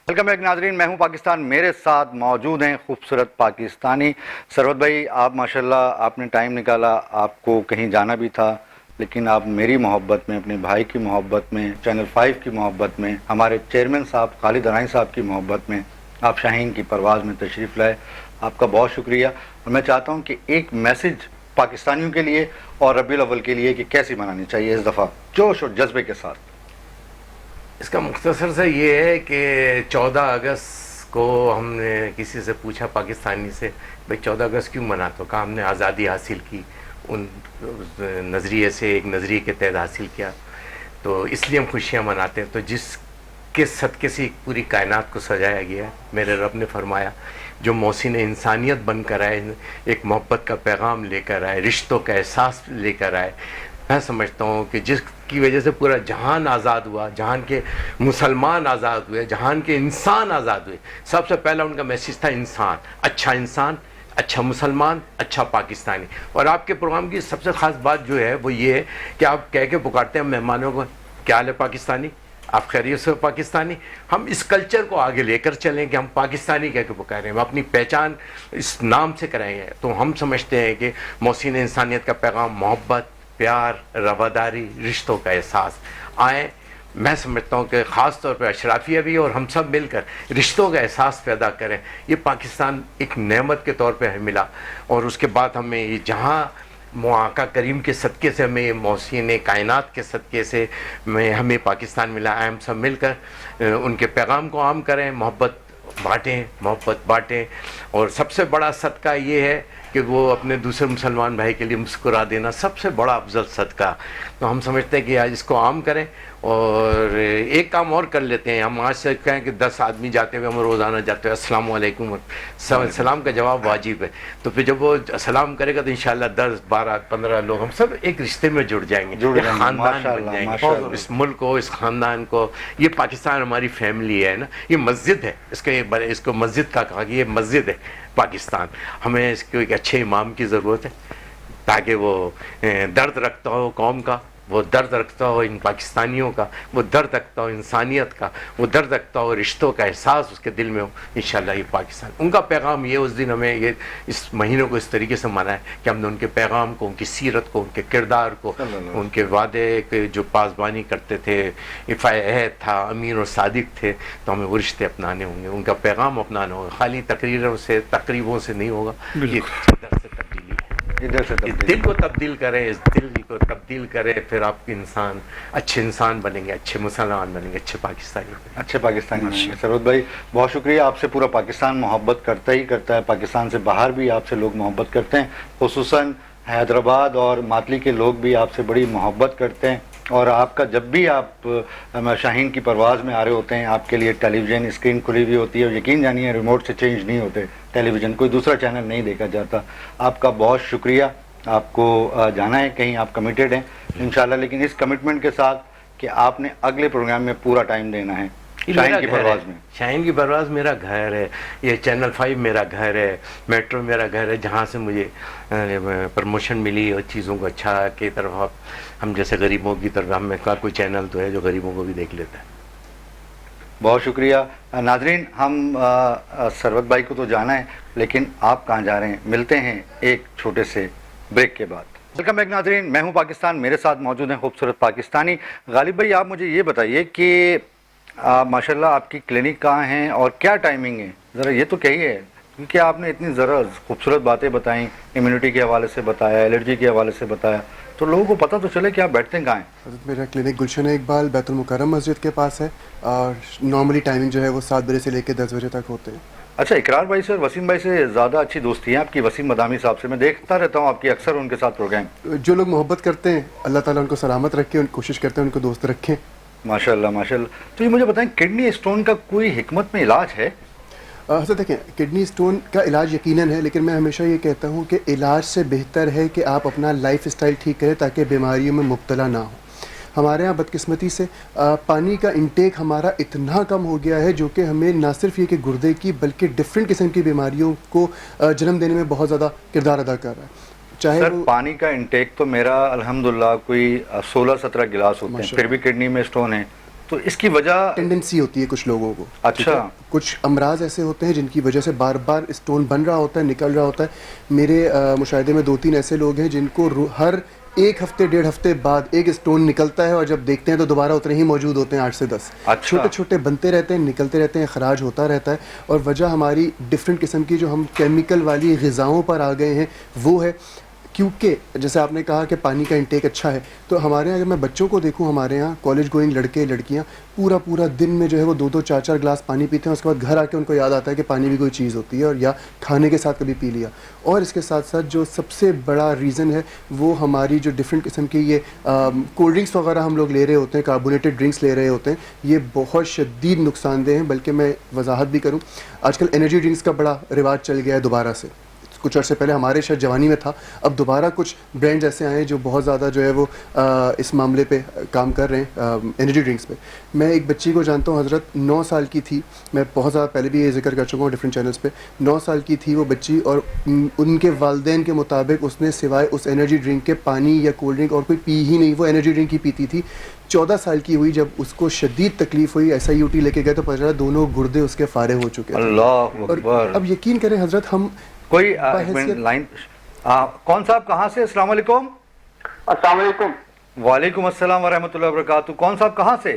ویلکم بیک ناظرین، میں ہوں پاکستان. میرے ساتھ موجود ہیں خوبصورت پاکستانی. سرورت بھائی آپ ماشاءاللہ آپ نے ٹائم نکالا، آپ کو کہیں جانا بھی تھا، لیکن آپ میری محبت میں، اپنے بھائی کی محبت میں، چینل 5 کی محبت میں، ہمارے چیئرمین صاحب خالد ارائیں صاحب کی محبت میں آپ شاہین کی پرواز میں تشریف لائے. آپ کا بہت شکریہ. اور میں چاہتا ہوں کہ ایک میسج پاکستانیوں کے لیے اور ربیع الاول کے لیے کہ کیسی منانی چاہیے اس دفعہ جوش اور جذبے کے ساتھ. اس کا مختصر سے یہ ہے کہ 14 اگست کو ہم نے کسی سے پوچھا پاکستانی سے، بھئی 14 اگست کیوں مناتے ہو؟ کہا ہم نے آزادی حاصل کی، ان نظریے سے، ایک نظریے کے تحت حاصل کیا، تو اس لیے ہم خوشیاں مناتے ہیں. تو جس کے صدقے سے پوری کائنات کو سجایا گیا ہے، میرے رب نے فرمایا جو محسن انسانیت بن کر آئے، ایک محبت کا پیغام لے کر آئے، رشتوں کا احساس لے کر آئے، میں سمجھتا ہوں کہ جس کی وجہ سے پورا جہان آزاد ہوا، جہان کے مسلمان آزاد ہوئے، جہان کے انسان آزاد ہوئے. سب سے پہلا ان کا میسیج تھا انسان، اچھا مسلمان، اچھا پاکستانی. اور آپ کے پروگرام کی سب سے خاص بات جو ہے وہ یہ ہے کہ آپ کہہ کے پکارتے ہیں مہمانوں کو، کیا حال ہے پاکستانی، آپ خیریت سے پاکستانی. ہم اس کلچر کو آگے لے کر چلیں کہ ہم پاکستانی کہہ کے پکاریں، ہم اپنی پہچان اس نام سے کریں گے. تو ہم سمجھتے ہیں کہ محسن انسانیت کا پیغام محبت، پیار، رواداری، رشتوں کا احساس. آئیں میں سمجھتا ہوں کہ خاص طور پہ اشرافیہ بھی اور ہم سب مل کر رشتوں کا احساس پیدا کریں. یہ پاکستان ایک نعمت کے طور پہ ہمیں ملا, اور اس کے بعد ہمیں یہ جہاں آقا کریم کے صدقے سے ہمیں محسن کائنات کے صدقے سے ہمیں پاکستان ملا, ہم سب مل کر ان کے پیغام کو عام کریں, محبت بانٹیں. اور سب سے بڑا صدقہ یہ ہے کہ وہ اپنے دوسرے مسلمان بھائی کے لیے مسکرا دینا سب سے بڑا افضل صدقہ. تو ہم سمجھتے ہیں کہ آج اس کو عام کریں. اور ایک کام اور کر لیتے ہیں, ہم آج سے کہیں کہ 10 آدمی جاتے ہوئے ہم روزانہ جاتے ہوئے السلام علیکم, سلام کا جواب واجب ہے. تو پھر جب وہ سلام کرے گا تو انشاءاللہ 10 12 15 لوگ ہم سب ایک رشتے میں جڑ جائیں گے, ایک خاندان بن جائیں گے. اس ملک کو, اس خاندان کو, یہ پاکستان ہماری فیملی ہے نا, یہ مسجد ہے, اس کو مسجد کا کہا کہ یہ مسجد ہے پاکستان. ہمیں اس کو ایک اچھے امام کی ضرورت ہے تاکہ وہ درد رکھتا ہو قوم کا, وہ درد رکھتا ہو ان پاکستانیوں کا, وہ درد رکھتا ہو انسانیت کا, وہ درد رکھتا ہو رشتوں کا احساس اس کے دل میں ہو. انشاءاللہ یہ پاکستان, ان کا پیغام یہ, اس دن ہمیں یہ اس مہینوں کو اس طریقے سے مانا ہے کہ ہم نے ان کے پیغام کو, ان کی سیرت کو, ان کے کردار کو, ان کے وعدے کے جو پاسبانی کرتے تھے, افائے عہد تھا, امین اور صادق تھے, تو ہمیں وہ رشتے اپنانے ہوں گے, ان کا پیغام اپنانا ہوگا. خالی تقریروں سے تقریبوں سے نہیں ہوگا, یہ ادھر سے تبدیلی ہے. اس دل کو تبدیل کریں, اس دل کو تبدیل کریں, پھر آپ انسان اچھے انسان بنیں گے, اچھے مسلمان بنیں گے, اچھے پاکستانی بنیں گے. سرود بھائی بہت شکریہ, آپ سے پورا پاکستان محبت کرتا ہی کرتا ہے, پاکستان سے باہر بھی آپ سے لوگ محبت کرتے ہیں, خصوصاً حیدرآباد اور ماتلی کے لوگ بھی آپ سے بڑی محبت کرتے ہیں. اور آپ کا جب بھی آپ شاہین کی پرواز میں آ رہے ہوتے ہیں, آپ کے لیے ٹیلی ویژن اسکرین کھلی ہوئی ہوتی ہے, اور یقین جانیے ریموٹ سے چینج نہیں ہوتے ٹیلی ویژن, کوئی دوسرا چینل نہیں دیکھا جاتا. آپ کا بہت شکریہ. آپ کو جانا ہے کہیں, آپ کمیٹیڈ ہیں انشاءاللہ, لیکن اس کمٹمنٹ کے ساتھ کہ آپ نے اگلے پروگرام میں پورا ائم دینا ہے. شاہین کی پرواز میں, شاہین کی پرواز میرا گھر ہے, یہ چینل 5 میرا گھر ہے, میٹرو میرا گھر ہے, جہاں سے مجھے پرموشن ملی اور چیزوں کو اچھا کی طرف, ہم جیسے غریبوں کی طرف, ہمیں کوئی چینل تو ہے جو غریبوں کو بھی دیکھ لیتا ہے. بہت شکریہ. ناظرین, ہم سرود بھائی کو تو جانا ہے, لیکن آپ کہاں جا رہے ہیں, ملتے ہیں ایک چھوٹے سے بریک کے بعد. ویلکم بیک ناظرین, میں ہوں پاکستان, میرے ساتھ موجود ہیں خوبصورت پاکستانی. غالب بھائی, آپ مجھے یہ بتائیے کہ ماشاءاللہ آپ کی کلینک کہاں ہیں اور کیا ٹائمنگ ہے, ذرا یہ تو کہیے, کیونکہ آپ نے اتنی ذرا خوبصورت باتیں بتائیں, امیونٹی کے حوالے سے بتایا, الرجی کے حوالے سے بتایا, تو لوگوں کو پتہ تو چلے کہ آپ بیٹھتے ہیں کہاں ہیں. حضرت میرا کلینک گلشن اقبال بیت المکرم مسجد کے پاس ہے, اور نارملی ٹائمنگ جو ہے وہ 7 بجے سے لے کے 10 بجے تک ہوتے ہیں. اچھا, اقرار بھائی سے اور وسیم بھائی سے زیادہ اچھی دوستی ہے آپ کی, وسیم مدامی صاحب سے, میں دیکھتا رہتا ہوں آپ کی اکثر ان کے ساتھ پروگرام. جو لوگ محبت کرتے ہیں اللہ تعالیٰ ان کو سلامت رکھے, ان کوشش کرتے ہیں ان کو دوست رکھیں. ماشاءاللہ ماشاءاللہ. تو یہ مجھے بتائیں, کڈنی اسٹون کا کوئی حکمت میں علاج ہے؟ حضرت دیکھیں, کڈنی اسٹون کا علاج یقیناً ہے, لیکن میں ہمیشہ یہ کہتا ہوں کہ علاج سے بہتر ہے کہ آپ اپنا لائف اسٹائل ٹھیک کریں تاکہ بیماریوں میں مبتلا نہ ہوں. ہمارے یہاں بدقسمتی سے پانی کا انٹیک ہمارا اتنا کم ہو گیا ہے, جو کہ ہمیں نہ صرف یہ کہ گردے کی بلکہ ڈفرینٹ قسم کی بیماریوں کو جنم دینے میں بہت زیادہ کردار ادا کر رہا ہے. چاہے سر پانی کا انٹیک تو میرا الحمدللہ کوئی 16-17 گلاس ہوتے ہیں, پھر بھی کڈنی میں اسٹون ہے, تو اس کی وجہ ٹینڈنسی ہوتی ہے کچھ لوگوں کو. اچھا, کچھ امراض ایسے ہوتے ہیں جن کی وجہ سے بار بار اسٹون بن رہا ہوتا ہے, نکل رہا ہوتا ہے. میرے مشاہدے میں 2-3 ایسے لوگ ہیں جن کو ہر 1 ہفتے 1.5 ہفتے بعد ایک اسٹون نکلتا ہے, اور جب دیکھتے ہیں تو دوبارہ اتنے ہی موجود ہوتے ہیں 8 سے 10. چھوٹے چھوٹے بنتے رہتے ہیں, نکلتے رہتے ہیں, خراج ہوتا رہتا ہے. اور وجہ ہماری ڈفرینٹ قسم کی جو ہم کیمیکل والی غذاؤں پر آ گئے ہیں وہ ہے. کیونکہ جیسے آپ نے کہا کہ پانی کا انٹیک اچھا ہے, تو ہمارے یہاں اگر میں بچوں کو دیکھوں, ہمارے یہاں کالج گوئنگ لڑکے لڑکیاں پورا دن میں جو ہے وہ 2-2 4-4 گلاس پانی پیتے ہیں. اس کے بعد گھر آ کے ان کو یاد آتا ہے کہ پانی بھی کوئی چیز ہوتی ہے, اور یا کھانے کے ساتھ کبھی پی لیا. اور اس کے ساتھ ساتھ جو سب سے بڑا ریزن ہے وہ ہماری جو ڈفرینٹ قسم کی یہ کولڈ ڈرنکس وغیرہ ہم لوگ لے رہے ہوتے ہیں, کاربونیٹڈ ڈرنکس لے رہے ہوتے ہیں, یہ بہت شدید نقصان دہ ہیں. بلکہ میں وضاحت بھی کروں, آج کل انرجی ڈرنکس کا بڑا رواج چل گیا ہے دوبارہ سے. کچھ عرصے پہلے ہمارے شاید جوانی میں تھا, اب دوبارہ کچھ برانڈز ایسے آئے ہیں جو بہت زیادہ جو ہے وہ اس معاملے پہ کام کر رہے ہیں, انرجی ڈرنکس پہ. میں ایک بچی کو جانتا ہوں حضرت, 9 سال کی تھی, میں بہت زیادہ پہلے بھی یہ ذکر کر چکا ہوں ڈفرینٹ چینلز پہ. 9 سال کی تھی وہ بچی, اور ان کے والدین کے مطابق اس نے سوائے اس انرجی ڈرنک کے پانی یا کولڈ ڈرنک اور کوئی پی ہی نہیں, وہ انرجی ڈرنک ہی پیتی تھی. 14 سال کی ہوئی جب اس کو شدید تکلیف ہوئی, SIUT لے کے گئے تو پتہ چلا دونوں گردے اس کے فارغ ہو چکے تھے. اللہ اکبر. اب یقین کریں حضرت, ہم کوئی لائن, کون صاحب کہاں سے؟ السلام علیکم. السلام علیکم. وعلیکم السلام ورحمۃ اللہ وبرکاتہ. کون صاحب کہاں سے؟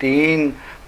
3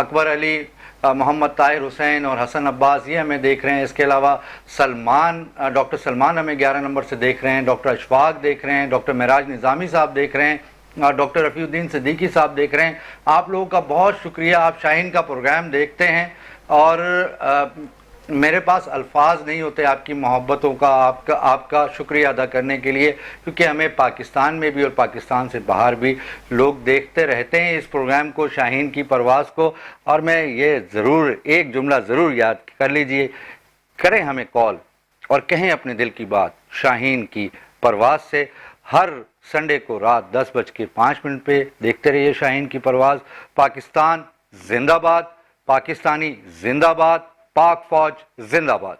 اکبر علی, محمد طاہر حسین اور حسن عباس یہ ہمیں دیکھ رہے ہیں. اس کے علاوہ سلمان, ڈاکٹر سلمان ہمیں 11 نمبر سے دیکھ رہے ہیں, ڈاکٹر اشفاق دیکھ رہے ہیں, ڈاکٹر معراج نظامی صاحب دیکھ رہے ہیں, اور ڈاکٹر رفیع الدین صدیقی صاحب دیکھ رہے ہیں. آپ لوگوں کا بہت شکریہ, آپ شاہین کا پروگرام دیکھتے ہیں اور میرے پاس الفاظ نہیں ہوتے آپ کی محبتوں کا, آپ کا شکریہ ادا کرنے کے لیے, کیونکہ ہمیں پاکستان میں بھی اور پاکستان سے باہر بھی لوگ دیکھتے رہتے ہیں اس پروگرام کو, شاہین کی پرواز کو. اور میں یہ ضرور ایک جملہ ضرور یاد کر لیجئے, کریں ہمیں کال اور کہیں اپنے دل کی بات شاہین کی پرواز سے. ہر سنڈے کو رات 10:05 پہ دیکھتے رہیے شاہین کی پرواز. پاکستان زندہ باد, پاکستانی زندہ باد, پاک فوج زندہ باد.